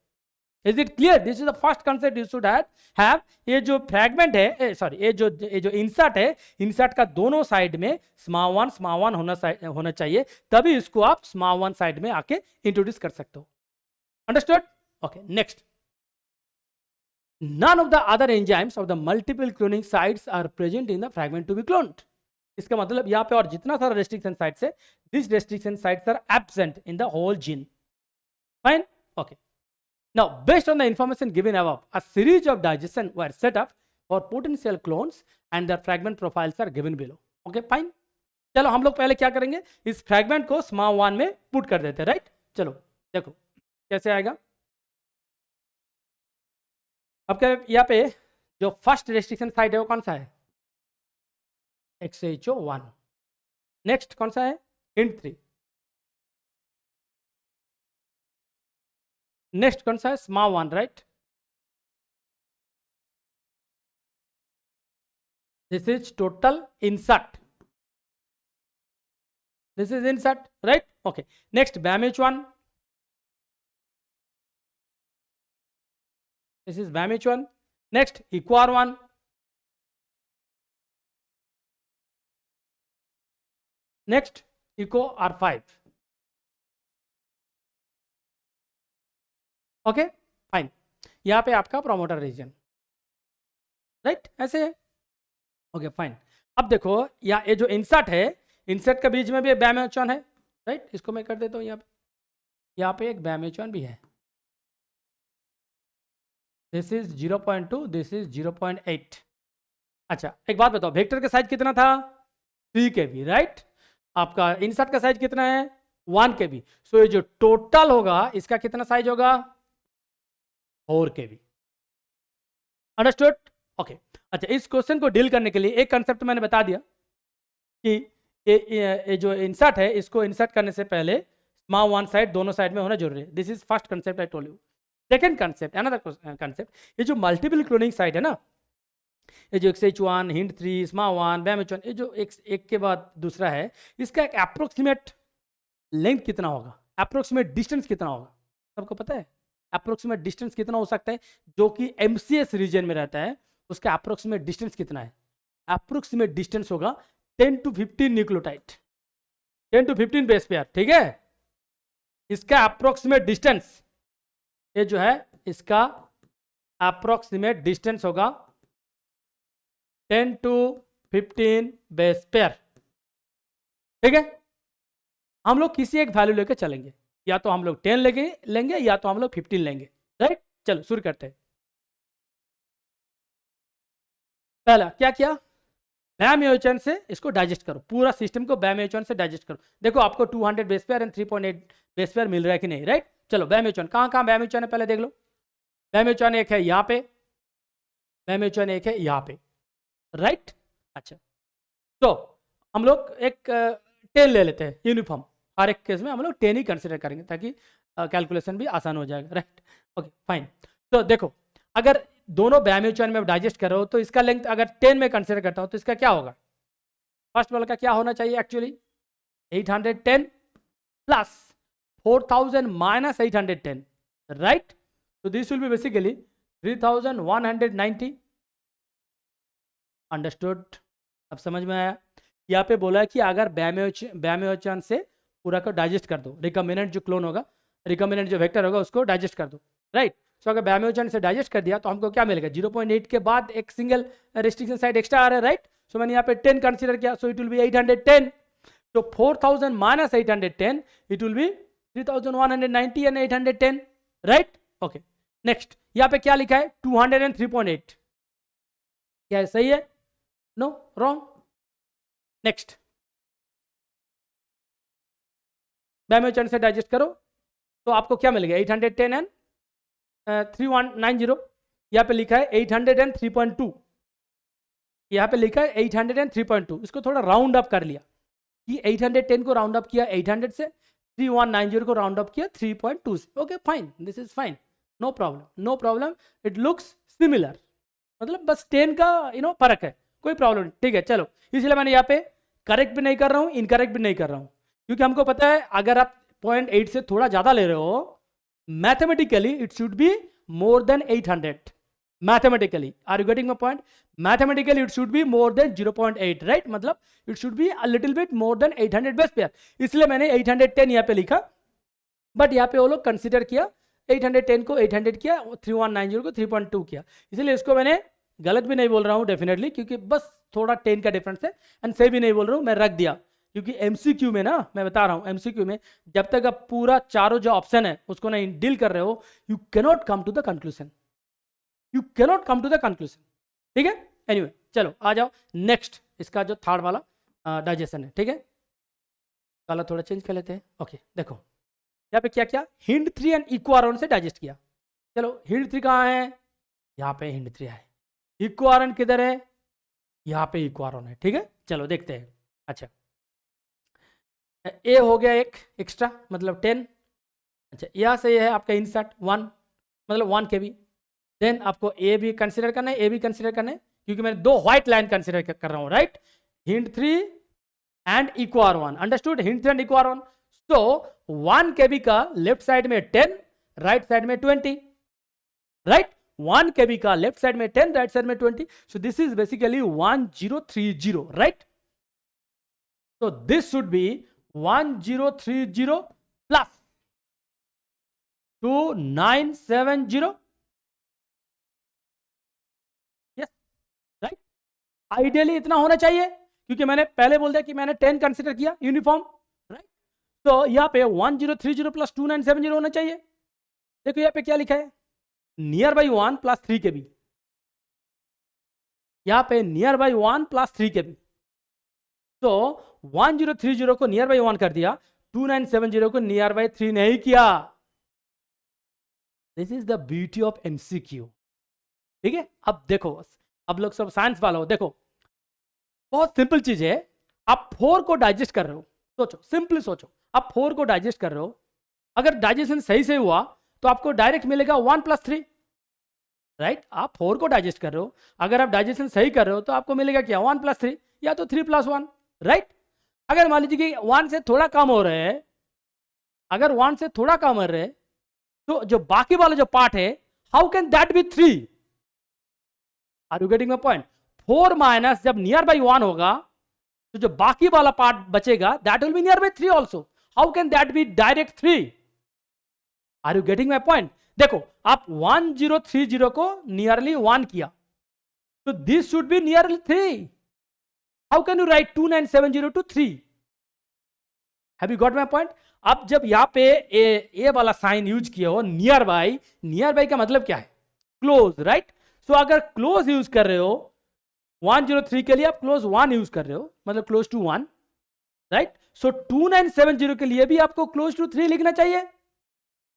Speaker 1: Is it clear? This is the first concept you should have. ये जो फ्रैगमेंट है, सॉरी ये जो इंसर्ट है, इंसर्ट का दोनों साइड में SMA1 होना चाहिए, तभी इसको आप SMA1 साइड में आके इंट्रोड्यूस कर सकते हो. Understood? Okay, next. None of the other enzymes of the multiple cloning sites are present in the fragment to be cloned. इसका मतलब यहाँ पे और जितना सारा restriction sites है, these restriction sites are absent in the whole gene. Fine? Okay. Now, based on the information given above, a series of digestion were set up for potential clones and their fragment profiles are given below. Okay, fine. चलो हम लोग पहले क्या करेंगे, इस fragment को SMA1 में put कर देते हैं, राइट? चलो देखो कैसे आएगा. अब क्या यहाँ पे जो फर्स्ट रेस्ट्रिक्शन साइट है वो कौन सा है? XHO1. नेक्स्ट कौन सा है? HINT3. नेक्स्ट कौन सा है? SMA1, right? This is total insert, this is insert, right? Okay, next BAMH1. This is BAMH1. Next, EcoR1. Next, EcoR5. Okay, fine. यहाँ पे आपका प्रोमोटर रीजन, राइट? ऐसे है. Okay, fine. अब देखो ये जो इंसर्ट है, इंसर्ट के बीच में भी BAMH1 है, राइट? इसको मैं कर देता हूँ यहाँ पे एक BAMH1 भी है. This is 0.2, this is 0.8. अच्छा, एक बात बताओ, वेक्टर का साइज कितना था? 3 kb, राइट? आपका इंसर्ट का साइज कितना है? 1 kb. सो ये जो टोटल होगा इसका कितना साइज होगा? 4 kb. अंडरस्टूड? ओके. अच्छा, इस क्वेश्चन को डील करने के लिए एक कंसेप्ट मैंने बता दिया कि ये जो इंसर्ट है, इसको इंसर्ट करने से पहले SMA1 साइड दोनों साइड में होना जरूरी है. This is first concept I told you. Second concept, another concept, ये जो मल्टीपल क्लोनिंग साइट है ना, ये जो XH1, HINT3, SMA1, BAMH1, ये जो एक के बाद दूसरा है, इसका एक अप्रोक्सीमेट लेंथ कितना होगा, अप्रोक्सीमेट डिस्टेंस कितना होगा, सबको पता है? अप्रोक्सीमेट डिस्टेंस कितना हो सकता है जो कि MCS रीजन में रहता है, उसका अप्रोक्सीमेट डिस्टेंस कितना है? अप्रोक्सीमेट डिस्टेंस होगा 10 to 15 nucleotide, 10 to 15 base pair, ठीक है। इसका अप्रोक्सीमेट डिस्टेंस, ये जो है इसका अप्रोक्सीमेट डिस्टेंस होगा 10 to 15 बेस पेयर, ठीक है। हम लोग किसी एक वैल्यू लेकर चलेंगे, या तो हम लोग 10 लेंगे या तो हम लोग 15 लेंगे, राइट। चलो शुरू करते हैं। पहला क्या किया, बैम एचन से इसको डाइजेस्ट करो, पूरा सिस्टम को बैम एचन से डाइजेस्ट करो। देखो आपको 200 base pair and 3.8 base pair मिल रहा है कि नहीं, राइट। चलो बैम एचन कहाँ बैम एचन है पहले देख लो। बैम एचन एक है यहाँ पे, बैम एचन एक है यहाँ पे, राइट। अच्छा, तो हम लोग एक 10 ले लेते हैं यूनिफॉर्म, हर एक केस में हम लोग 10 ही कंसिडर करेंगे ताकि कैलकुलेशन भी आसान हो जाएगा, राइट। Okay fine. तो देखो अगर दोनों बैम्यूचन में डाइजेस्ट कर रहे हो तो इसका लेंथ अगर 10 में कंसिडर करता हूं तो इसका क्या होगा, फर्स्ट वाला का क्या होना चाहिए एक्चुअली 810 प्लस 4000 माइनस 810, राइट। तो this will be basically 3190। Understood, अब समझ में आया। यहाँ पे बोला है कि अगर बैम्यूचन से पूरा को डाइजेस्ट कर दो, रिकम्बिनेंट जो क्लोन होगा, रिकम्बिनेंट जो वेक्टर होगा उसको डाइजेस्ट कर दो, राइट। सो अगर बैम्यूचन से डाइजेस्ट कर दिया तो हमको क्या मिलेगा, 0.8 के बाद एक सिंगल रिस्ट्रिक्शन साइड एक्स्ट्रा आ रहा है, राइट। सो मैंने यहाँ पे 10 कंसीडर किया, सो इट विल बी 810। तो 4000 minus 810 it will B 3190 and 810, right. Okay next, यहाँ पे क्या लिखा है 203.8, क्या है सही है, नो रॉन्ग। नेक्स्ट, बैम्यूचन से डाइजेस्ट करो तो आपको क्या मिलेगा 810 एंड 3190। यहाँ पे लिखा है 803.2, यहाँ पे लिखा है 803.2। इसको थोड़ा राउंड अप कर लिया कि 810 को राउंड अप किया 800 से, 3190 को राउंड अप किया 3.2 से। Okay fine, this is fine, no problem, no problem, it looks similar, मतलब बस 10 का फर्क है, कोई प्रॉब्लम नहीं, ठीक है। चलो इसलिए मैंने यहाँ पे करेक्ट भी नहीं कर रहा हूँ, इनकरेक्ट भी नहीं कर रहा हूँ, क्योंकि हमको पता है अगर आप 0.8 से थोड़ा ज्यादा ले रहे हो, mathematically it should be more than 800। Mathematically, are you getting my point? Mathematically it should be more than 0.8, right. मतलब it should be a little bit more than 800 base pair, इसलिए मैंने 810 यहाँ पे लिखा। बट यहाँ पे वो लोग कंसिडर किया 810 को 800 किया, 3190 को 3.2 किया, इसलिए इसको मैंने गलत भी नहीं बोल रहा हूँ डेफिनेटली, क्योंकि बस थोड़ा 10 का डिफरेंस है, एंड सही भी नहीं बोल रहा हूँ, मैं रख दिया क्योंकि एमसीक्यू में ना, मैं बता रहा हूँ एमसीक्यू में जब तक आप पूरा चारों जो ऑप्शन है उसको नहीं डील कर रहे हो, you cannot come to the conclusion, you cannot come to the conclusion, ठीक है। एनीवे चलो आ जाओ नेक्स्ट, इसका जो थर्ड वाला डाइजेशन है, ठीक है। कलर थोड़ा चेंज कर लेते हैं। ओके देखो यहाँ पे क्या क्या, हिंड 3 एंड इक्वारॉन से डाइजेस्ट किया। चलो हिंड 3 कहाँ है, यहाँ पे हिंड 3 है। इक्वारॉन किधर है, यहाँ पे इक्वारॉन है, ठीक है। चलो देखते हैं। अच्छा ए हो गया एक एक्स्ट्रा, मतलब 10। अच्छा यहाँ से ये है आपका इंसर्ट 1, मतलब 1 KB। देन आपको ए भी कंसिडर करना है, ए भी कंसिडर करना है, क्योंकि मैंने 2 व्हाइट लाइन कंसिडर कर रहा हूँ, right. Hind 3 and EcoRI, understood, Hind 3 and EcoRI. तो 1 KB का लेफ्ट साइड में 10, राइट साइड में 20, राइट। 1 KB का लेफ्ट साइड में 10, राइट साइड में 20, सो this is basically 1030, right. so this should be 1030 plus 2970, yes, right। Ideally इतना होना चाहिए, क्योंकि मैंने पहले बोल दिया कि मैंने 10 कंसिडर किया यूनिफॉर्म, राइट। तो यहाँ पे 1030 प्लस 2970 होना चाहिए। देखो यहाँ पे क्या लिखा है, नियर बाई 1 प्लस 3 KB, यहाँ पे नियर बाई 1 प्लस 3 KB। तो 1030 को नियर बाई 1 कर दिया, 2970 को नियर बाई 3 नहीं किया। This is the beauty of MCQ, ठीक है। अब देखो, अब लोग सब साइंस वाला हो, देखो बहुत सिंपल चीज है। आप 4 को डाइजेस्ट कर रहे हो, सोचो सिंपली सोचो, आप 4 को डाइजेस्ट कर रहे हो, अगर डाइजेशन सही से हुआ तो आपको डायरेक्ट मिलेगा 1 प्लस 3, राइट। आप 4 को डाइजेस्ट कर रहे हो, अगर आप डाइजेशन सही कर रहे हो तो आपको मिलेगा क्या 1 प्लस 3 या तो 3 प्लस 1, राइट। अगर मान लीजिए कि 1 से थोड़ा कम हो रहे हैं, अगर 1 से थोड़ा कम हो रहे हैं तो जो बाकी वाला जो पार्ट है, how can that be 3? Are you getting my point? 4 minus जब नियर बाई 1 होगा, तो जो बाकी वाला पार्ट बचेगा that will be near by 3 also. How can that be direct 3? Are you getting my point? देखो, आप 1030 को नियरली 1 किया, तो this should be nearly 3. How can you write 2970 to 3? Have you got my point? अब जब यहां पे ए वाला साइन यूज किया हो, नियर बाई का मतलब क्या है? Close, right? सो अगर क्लोज यूज कर रहे हो 103 के लिए, आप क्लोज 1 यूज कर रहे हो, मतलब क्लोज टू 1, राइट? सो 2970 के लिए भी आपको क्लोज टू 3 लिखना चाहिए,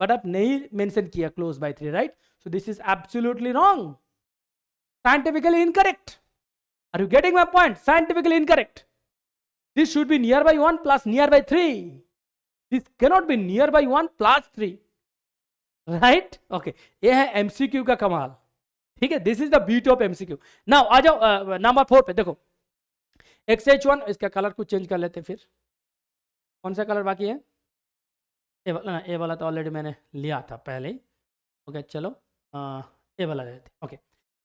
Speaker 1: बट आप नहीं मेंशन किया close by 3, right? So this is absolutely wrong, scientifically incorrect. Are you getting my point? Scientifically incorrect. This should be near by 1 plus near by 3. This cannot be near by 1 plus 3, right? Okay, ये है MCQ का कमाल. ठीक है, this is the beauty of MCQ. Now आ जाओ number 4 पे. देखो, XH1, इसका कलर कुछ चेंज कर लेते हैं. फिर कौन सा कलर बाकी है? ए वाला तो ऑलरेडी मैंने लिया था पहले ही. ओके, चलो ए वाला लेते हैं. Okay,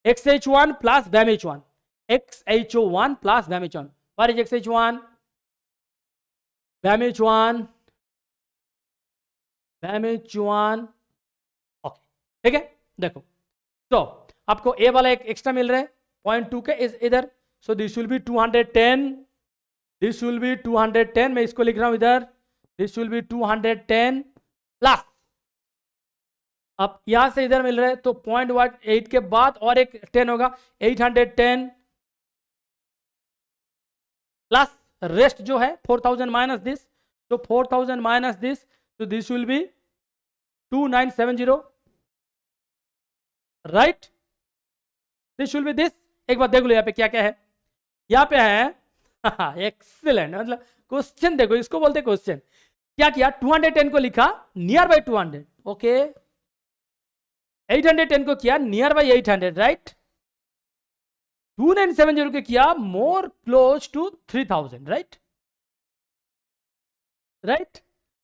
Speaker 1: XH1 plus BAMH1. XHO1 plus BAMH1. What is XH1? BAMH1. Okay, ठीक है. देखो, तो आपको ए वाला एक एक्स्ट्रा मिल रहा है 0.2 के इधर. So this will be 210. This will be 210. मैं इसको लिख रहा हूं इधर. दिस विल बी 210 प्लस, अब यहां से इधर मिल रहा है, तो 0.8 के बाद और एक 10 होगा, 810 प्लस रेस्ट जो है 4000 माइनस दिस. तो 4000 माइनस दिस, तो this will be 2970, right? This will be this. एक बार देख लो यहाँ पे क्या क्या है. यहाँ पे है एक्सीलेंट, मतलब क्वेश्चन देखो, इसको बोलते क्वेश्चन. क्या किया? 210 को लिखा नियर बाई 200. ओके, 810 को किया नियर बाई 800, राइट? 2970 को किया more close to 3000, right? Right?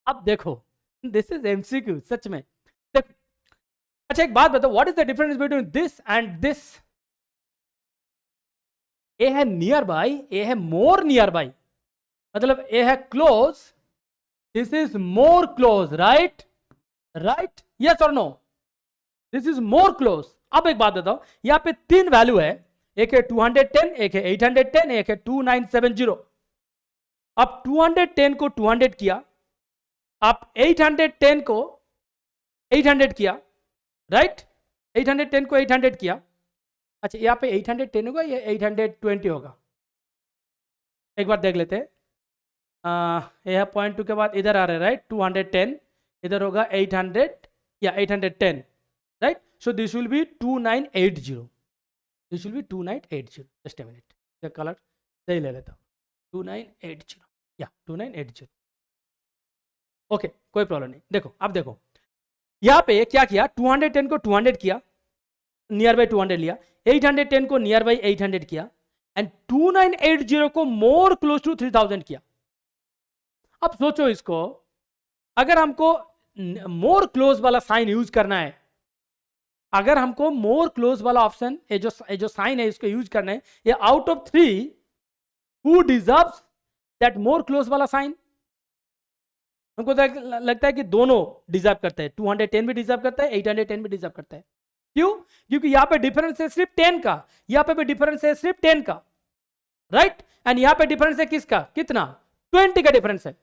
Speaker 1: अब देखो, दिस इज एमसीक्यू सच में. देखो, अच्छा एक बात बताओ, what is the difference between this and this? A है नियर बाई, ए है मोर नियर बाई. मतलब ए है close, this is more close, right? Right, yes और no? This is more close. अब एक बात बताओ, यहां पे 3 वैल्यू है, एक है 210, एक है 810, एक है 2970. अब 210 को 200 किया, आप 810 को 800 किया, राइट? 810 को 800 किया. अच्छा, यहाँ पे 810 होगा या 820 होगा? एक बार देख लेते हैं. यह 0.2 के बाद इधर आ रहा है, राइट? 210, इधर होगा 800 या 810, right? So this will be 2980. This will be 2980. Just a minute, ये कलर सही ले लेता हूँ. 2980 या 2980. ओके, कोई प्रॉब्लम नहीं. देखो, अब देखो यहाँ पे क्या किया, 210 को 200 किया, नियर बाई 200 लिया, 810 को नियर बाई 800 किया, एंड 2980 को मोर क्लोज टू 3000 किया. अब सोचो इसको, अगर हमको मोर क्लोज वाला साइन यूज करना है, अगर हमको मोर क्लोज वाला ऑप्शन, ये जो साइन है इसको यूज करना है, ये out of 3 who deserves that more close वाला साइन? हमको लगता है कि दोनों डिजर्व करते हैं. 210 भी डिजर्व करता है, 810 भी डिजर्व करता है. क्यों? क्योंकि यहां पे डिफरेंस है सिर्फ 10 का, यहां पे भी डिफरेंस है सिर्फ 10 का, राइट? एंड यहां पे डिफरेंस है किसका? कितना? 20 का डिफरेंस है.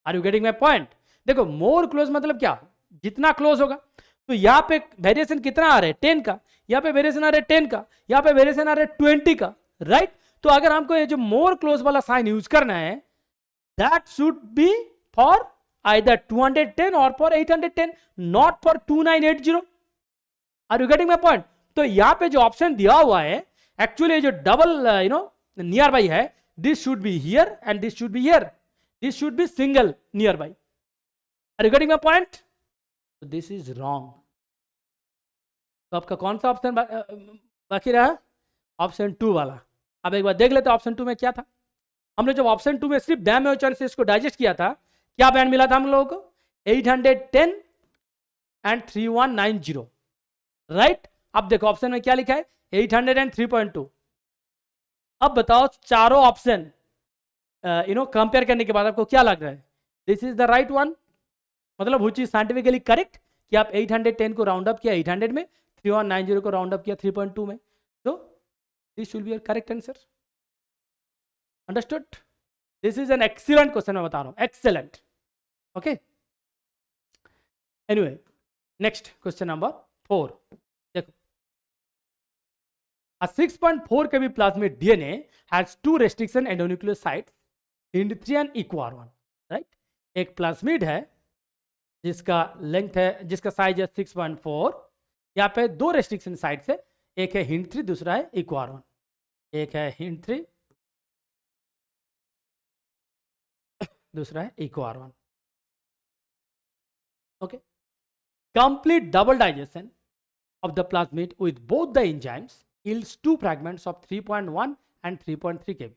Speaker 1: Are you getting my point? देखो, मोर क्लोज मतलब क्या? जितना क्लोज होगा. तो यहां पे वेरिएशन कितना आ रहा है? 10 का. यहां पे वेरिएशन आ रहा है 10 का, यहां पे वेरिएशन आ रहा है 20 का, राइट? तो अगर हमको ये जो मोर क्लोज वाला साइन यूज करना है, that should be for either 210 or for 810, not for 2980. Are you getting my point? तो यहां पे जो ऑप्शन दिया हुआ है, एक्चुअली जो डबल नियर बाई है, this should be here and this should be here. This should be single near by. Are you getting my point? This is wrong. तो आपका कौन सा ऑप्शन बाकी रहा? ऑप्शन 2 वाला. अब एक बार देख लेते ऑप्शन 2 में क्या था. हमने जब ऑप्शन 2 में सिर्फ BAMH1 से इसको डाइजेस्ट किया था, क्या बैंड मिला था हम लोगों को? 810 एंड 3190, राइट। अब देखो ऑप्शन में क्या लिखा है, 800 एंड 3.2। अब बताओ चारों ऑप्शन कंपेयर करने के बाद आपको क्या लग रहा है, this is the right one, मतलब व्हिच इज साइंटिफिकली करेक्ट, कि आप 810 को राउंड अप किया 800 में, 3190 को राउंड अप किया 3.2 में, तो this will be your correct answer. Understood? This is an excellent question, मैं बता रहा हूं, excellent. Okay, anyway, next question number 4। देखो, a 6.4 kb plasmid DNA has two restriction endonucleosides, HIND3 and EcoR1, right. एक plasmid है जिसका length है, जिसका साइज है 6.4, यहाँ पे दो रेस्ट्रिक्शन साइट्स है, एक है HIND3, दूसरा है EcoR1। एक है HIND3, दूसरा है EcoR1। Okay, complete double digestion of the plasmid with both the enzymes yields two fragments of 3.1 and 3.3 kb।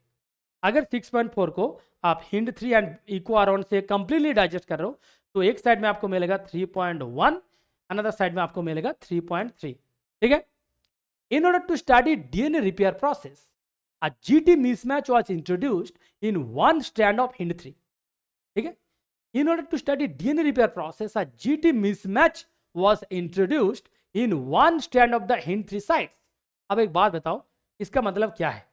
Speaker 1: अगर 6.4 को आप HIND3 एंड EcoR1 से कंप्लीटली डाइजेस्ट कर रहे हो तो एक साइड में आपको मिलेगा 3.1, अनदर साइड में आपको मिलेगा 3.3, ठीक है। In order to study DNA repair process, a GT mismatch was introduced in one strand of HIND3, ठीक है। In order to study DNA repair process, a GT mismatch was introduced in one strand of the HIND3 sites। अब एक बात बताओ, इसका मतलब क्या है,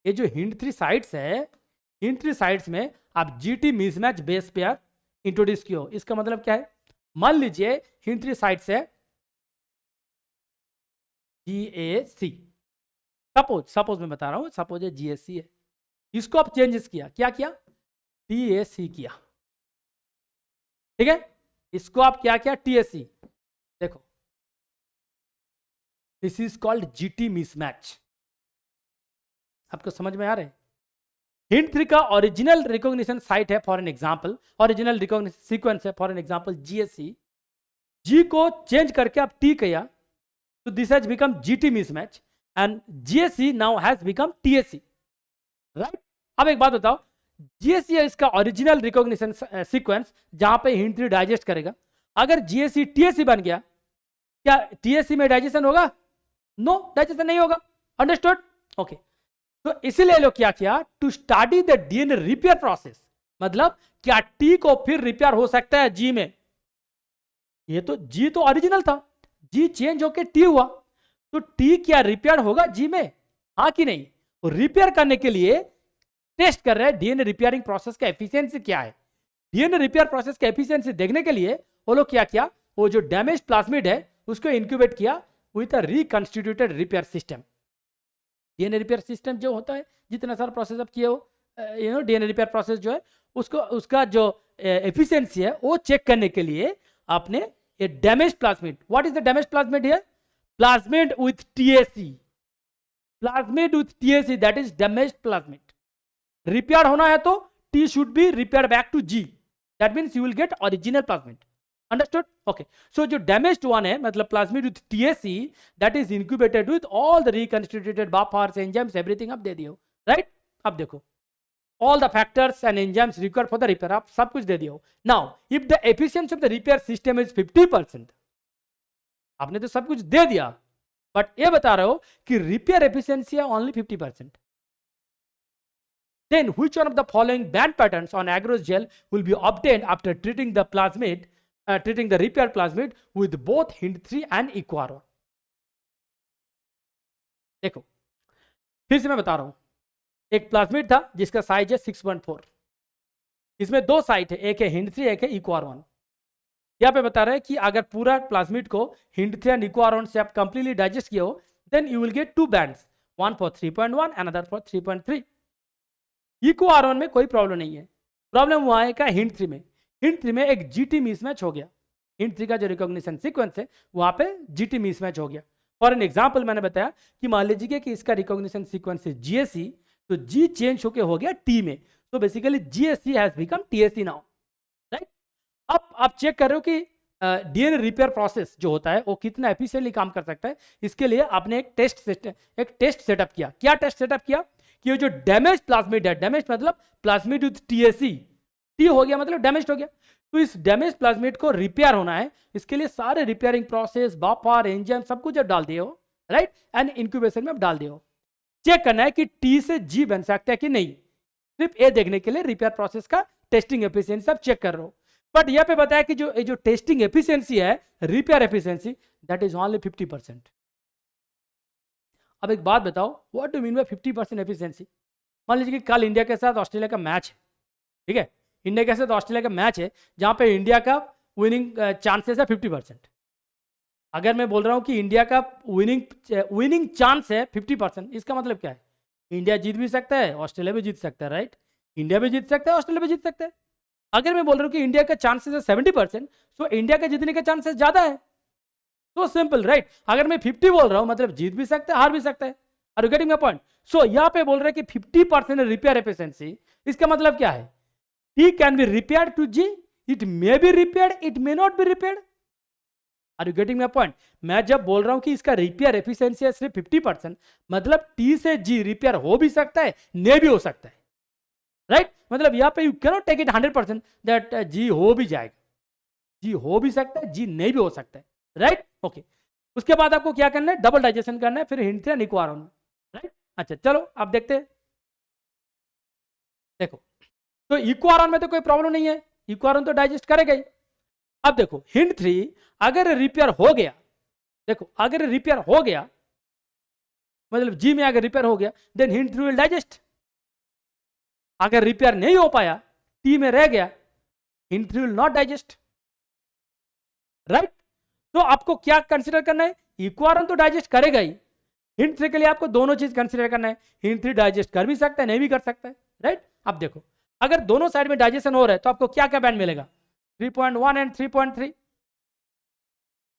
Speaker 1: ये जो HIND3 साइट्स है, HIND3 साइट्स में आप GT mismatch base pair introduce किया, इसका मतलब क्या है। मान लीजिए HIND3 साइट्स है GAC, सपोज मैं बता रहा हूं, सपोज GAC है, इसको आप चेंजेस किया, क्या किया, TAC किया, ठीक है। इसको आप क्या किया, TAC। देखो, this is called GT mismatch. आपको समझ में आ रहा है। HIND3 का ओरिजिनल रिकॉग्निशन साइट है, for an example, original recognition sequence है, for an example GAC। G को चेंज करके आप T किया, तो this has become GT mismatch and GAC now has become TAC, right. अब एक बात बताओ, GAC है इसका ओरिजिनल रिकॉग्निशन सीक्वेंस जहां पे HIND3 डाइजेस्ट करेगा, अगर GAC TAC बन गया, क्या TAC में डाइजेशन होगा? नो, डाइजेशन नहीं होगा। अंडरस्टूड? ओके, तो इसीलिए लोग क्या किया, to study the DNA repair process, मतलब क्या T को फिर रिपेयर हो सकता है G में। ये तो G तो ओरिजिनल था, G चेंज होके T हुआ, तो T क्या रिपेयर होगा G में, हाँ कि नहीं। और रिपेयर करने के लिए टेस्ट कर रहे हैं DNA रिपेयरिंग प्रोसेस का एफिशिएंसी क्या है। DNA रिपेयर प्रोसेस का एफिशिएंसी देखने के लिए वो लोग क्या किया, वो जो डैमेज प्लाज्मिड है उसको इंक्यूबेट किया with a reconstituted repair system. DNA repair system जो होता है, जितना सारा प्रोसेस आप किए हो, DNA रिपेयर प्रोसेस जो है उसको, उसका जो एफिशिएंसी है वो चेक करने के लिए आपने ये damage plasmid, what is the damage plasmid here, plasmid with TAC, plasmid with TAC, that is damage plasmid. Repair होना है तो T should be repaired back to G, that means you will get original plasmid। Understood? Okay, so जो damaged one है, मतलब plasmid with TAC, that is incubated with all the reconstituted buffers, enzymes, everything आप दे दियो, right? अब देखो, all the factors and enzymes required for the repair, आप सब कुछ दे दियो। Now, if the efficiency of the repair system is 50%, आपने तो सब कुछ दे दिया, but ये बता रहे हो कि repair efficiency है only 50%। Then which one of the following band patterns on agarose gel will be obtained after treating the plasmid, treating the repair plasmid with both HIND3 and EcoR1? देखो, फिर से मैं बता रहा हूं, एक प्लाज्मिड था जिसका साइज है 6.4, इसमें दो साइट है, एक है HIND3, एक है EcoR1। यहाँ पे बता रहे हैं कि अगर पूरा प्लाज्मिड को HIND3 एंड EcoR1 से आप कंप्लीटली डाइजेस्ट किए हो, then you will get two bands, one for 3.1 and other for 3.3। EcoR1 में कोई प्रॉब्लम नहीं है, प्रॉब्लम हुआ है क्या HIND3 में। HIND3 में एक GT मिसमैच हो गया, HIND3 का जो रिकॉग्निशन सीक्वेंस है वहां पे GT मिसमैच हो गया। फॉर एन एग्जांपल मैंने बताया कि मान लीजिए कि इसका रिकॉग्निशन सीक्वेंस है GAC, तो G चेंज होके हो गया T में, तो basically GAC has become TAC now, right. अब आप चेक कर रहे हो कि DNA रिपेयर प्रोसेस जो होता है वो कितना एफिशिएंटली काम कर सकता है। इसके लिए आपने एक टेस्ट सेटअप किया। क्या टेस्ट सेटअप किया कि ये जो डैमेज प्लाज्मिड है, डैमेज मतलब प्लाज्मिड विद TAC, T हो गया मतलब डैमेज हो गया, तो इस डैमेज प्लाज्मिड को रिपेयर होना है, इसके लिए सारे रिपेयरिंग प्रोसेस, बफर, एंजाइम सब कुछ जब डाल दिए हो, राइट, एंड इंक्यूबेशन में अब डाल दिए हो, चेक करना है कि टी से जी बन सकता है कि नहीं, सिर्फ ए देखने के लिए रिपेयर प्रोसेस का टेस्टिंग एफिशिएंसी आप चेक कर रहे हो। बट यहाँ पे बताया कि जो टेस्टिंग एफिशिएंसी है, repair efficiency, that is only 50%। अब एक बात बताओ, what do mean bye 50% efficiency? मान लीजिए कि कल इंडिया के साथ ऑस्ट्रेलिया का मैच है, ठीक है, इंडिया के साथ ऑस्ट्रेलिया का मैच है जहां पे इंडिया का विनिंग चांसेस है 50%। अगर मैं बोल रहा हूं कि इंडिया का विनिंग चांस है 50%, इसका मतलब क्या है? इंडिया जीत भी सकता है, ऑस्ट्रेलिया भी जीत सकता है, राइट, इंडिया भी जीत सकता है, ऑस्ट्रेलिया भी जीत सकता है। अगर मैं बोल रहा हूं कि इंडिया का चांसेस है 70%, तो इंडिया के जीतने के चांसेस ज्यादा है, तो सिंपल, राइट। अगर मैं 50 बोल रहा हूं, मतलब जीत भी सकता है, हार भी सकता है। Are you getting my point? So यहां पे बोल रहे हैं कि 50% रिपेयर एफिशिएंसी, इसका मतलब क्या है? T can be repaired to G, it may be repaired, it may not be repaired. Are you getting my point? मैं जब बोल रहा हूं कि इसका रिपेयर एफिशिएंसी है सिर्फ 50%, मतलब T से G रिपेयर हो भी सकता है, नहीं भी हो सकता है, राइट, मतलब यहां पे you can not take it 100% that G हो भी जाएगा, G हो भी सकता है, G नहीं भी हो सकता है, राइट, ओके। उसके बाद आपको क्या करना है? डबल डाइजेशन करना है, फिर हिंट से निक्वारन, राइट। अच्छा चलो आप देखते हैं, देखो तो इक्वारॉन में तो कोई प्रॉब्लम नहीं है, इक्वारॉन तो डाइजेस्ट करेगा ही। अब देखो हिंट 3, अगर रिपेयर हो गया, देखो अगर रिपेयर हो गया, मतलब जी में अगर रिपेयर हो गया, देन हिंट 3 विल डाइजेस्ट। अगर रिपेयर नहीं हो पाया, टी में रह गया, hint 3 will not digest, right. तो आपको क्या कंसीडर करना है? इक्वारॉन तो डाइजेस्ट करेगा ही, हिंट 3 के लिए आपको दोनों चीज कंसीडर करना है, हिंट 3 डाइजेस्ट कर भी सकता है, नहीं भी कर सकता है, राइट। अब देखो अगर दोनों साइड में डाइजेशन हो रहा है तो आपको क्या क्या बैंड मिलेगा? 3.1 एंड 3.3।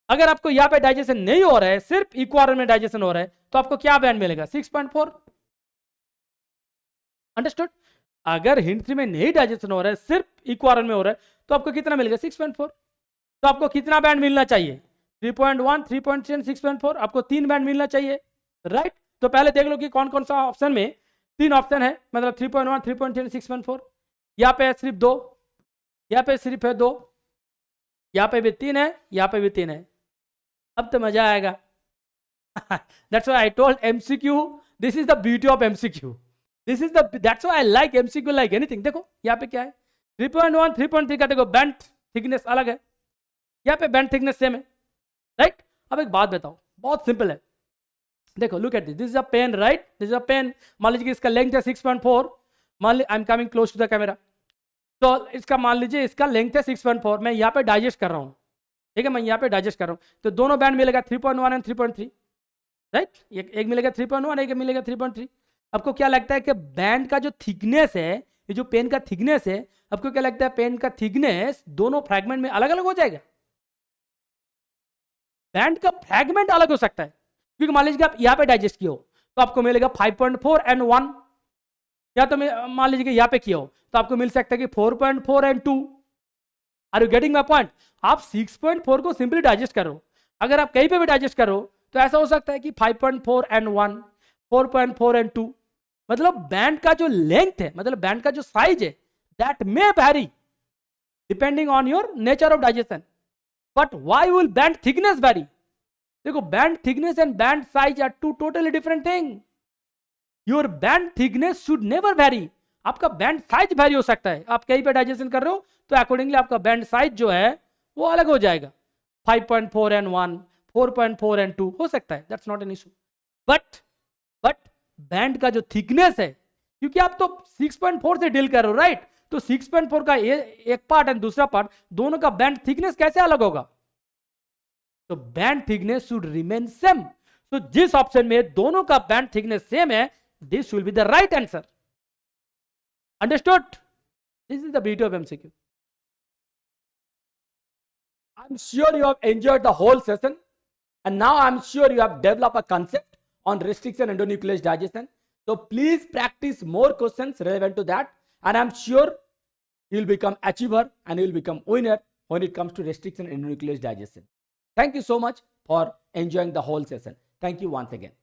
Speaker 1: अगर आपको यहां पे डाइजेशन नहीं हो रहा है, सिर्फ इक्वारॉन में डाइजेशन हो रहा है, तो आपको क्या बैंड मिलेगा? 6.4। अंडरस्टूड? अगर हिंट 3 में नहीं डाइजेशन हो रहा है, सिर्फ इक्वारॉन में हो रहा है, तो आपको कितना मिलेगा? 6.4। तो आपको कितना बैंड मिलना चाहिए? 3.1, 3.3 एंड 6.4, आपको 3 बैंड मिलना चाहिए, राइट। तो पहले देख लो कि कौन कौन सा ऑप्शन में 3 ऑप्शन है, मतलब 3.1, 3.3, 6.4। यहाँ पे सिर्फ 2, यहाँ पे सिर्फ है 2, यहाँ पे भी 3 है, यहाँ पे भी 3 है। अब तो मजा आएगा। That's why I told MCQ, this is the beauty of MCQ. That's why I like MCQ like anything. देखो यहाँ पे क्या है? 3.1, 3.3 का देखो बैंड थिकनेस अलग है, यहाँ पे बैंड थिकनेस सेम है, राइट। अब एक बात बताओ, बहुत सिंपल है, देखो look at this is a pen, right, this is a pen. मान लीजिए कि इसका लेंथ है 6.4, मान लीजिए I am coming close to the camera, तो इसका मान लीजिए इसका लेंथ है 6.4, मैं यहाँ पे डाइजेस्ट कर रहा हूँ, ठीक है, मैं यहाँ पे डाइजेस्ट कर रहा हूँ, तो दोनों बैंड मिलेगा 3.1 एंड 3.3, राइट, एक मिलेगा 3.1, एक मिलेगा 3.3। आपको क्या लगता है कि बैंड का जो थिकनेस है, ये जो पेन का थिकनेस है, आपको क्या लगता है पेन का थिकनेस दोनों फ्रैगमेंट में अलग अलग हो जाएगा? बैंड का फ्रैगमेंट अलग हो सकता है, क्योंकि मान लीजिए आप यहाँ पे डाइजेस्ट किए हो तो आपको मिलेगा 5.4 एंड 1, या तो मान लीजिए कि यहाँ पे किया हो तो आपको मिल सकता है कि 4.4 and 2। Are you getting my point? आप 6.4 को सिंपली डाइजेस्ट करो, अगर आप कहीं पे भी डाइजेस्ट करो तो ऐसा हो सकता है कि 5.4 एंड 1, 4.4 एंड 2, मतलब बैंड का जो लेंथ है, मतलब बैंड का जो साइज है, that may vary depending on your nature of digestion, but why will band thickness vary? देखो band thickness and band size are two totally different thing. Your band thickness should never vary, आपका band size vary हो सकता है, आप कहीं पे digestion कर रहे हो तो अकॉर्डिंगली आपका बैंड साइज जो है वो अलग हो जाएगा, 5.4 एंड 1, 4.4 एंड 2 हो सकता है, that's not an issue. But band का जो थिकनेस है, क्योंकि आप तो 6.4 से डील कर रहे हो, राइट, तो 6.4 का एक पार्ट एंड दूसरा पार्ट, दोनों का बैंड थिकनेस कैसे अलग होगा? तो band thickness should remain same. तो जिस ऑप्शन में दोनों का बैंड थिकनेस सेम है, this will be the right answer. Understood? This is the beauty of MCQ. I'm sure you have enjoyed the whole session, and now I'm sure you have developed a concept on restriction endonuclease digestion. So please practice more questions relevant to that, and I'm sure you'll become achiever and you'll become winner when it comes to restriction endonuclease digestion. Thank you so much for enjoying the whole session. Thank you once again.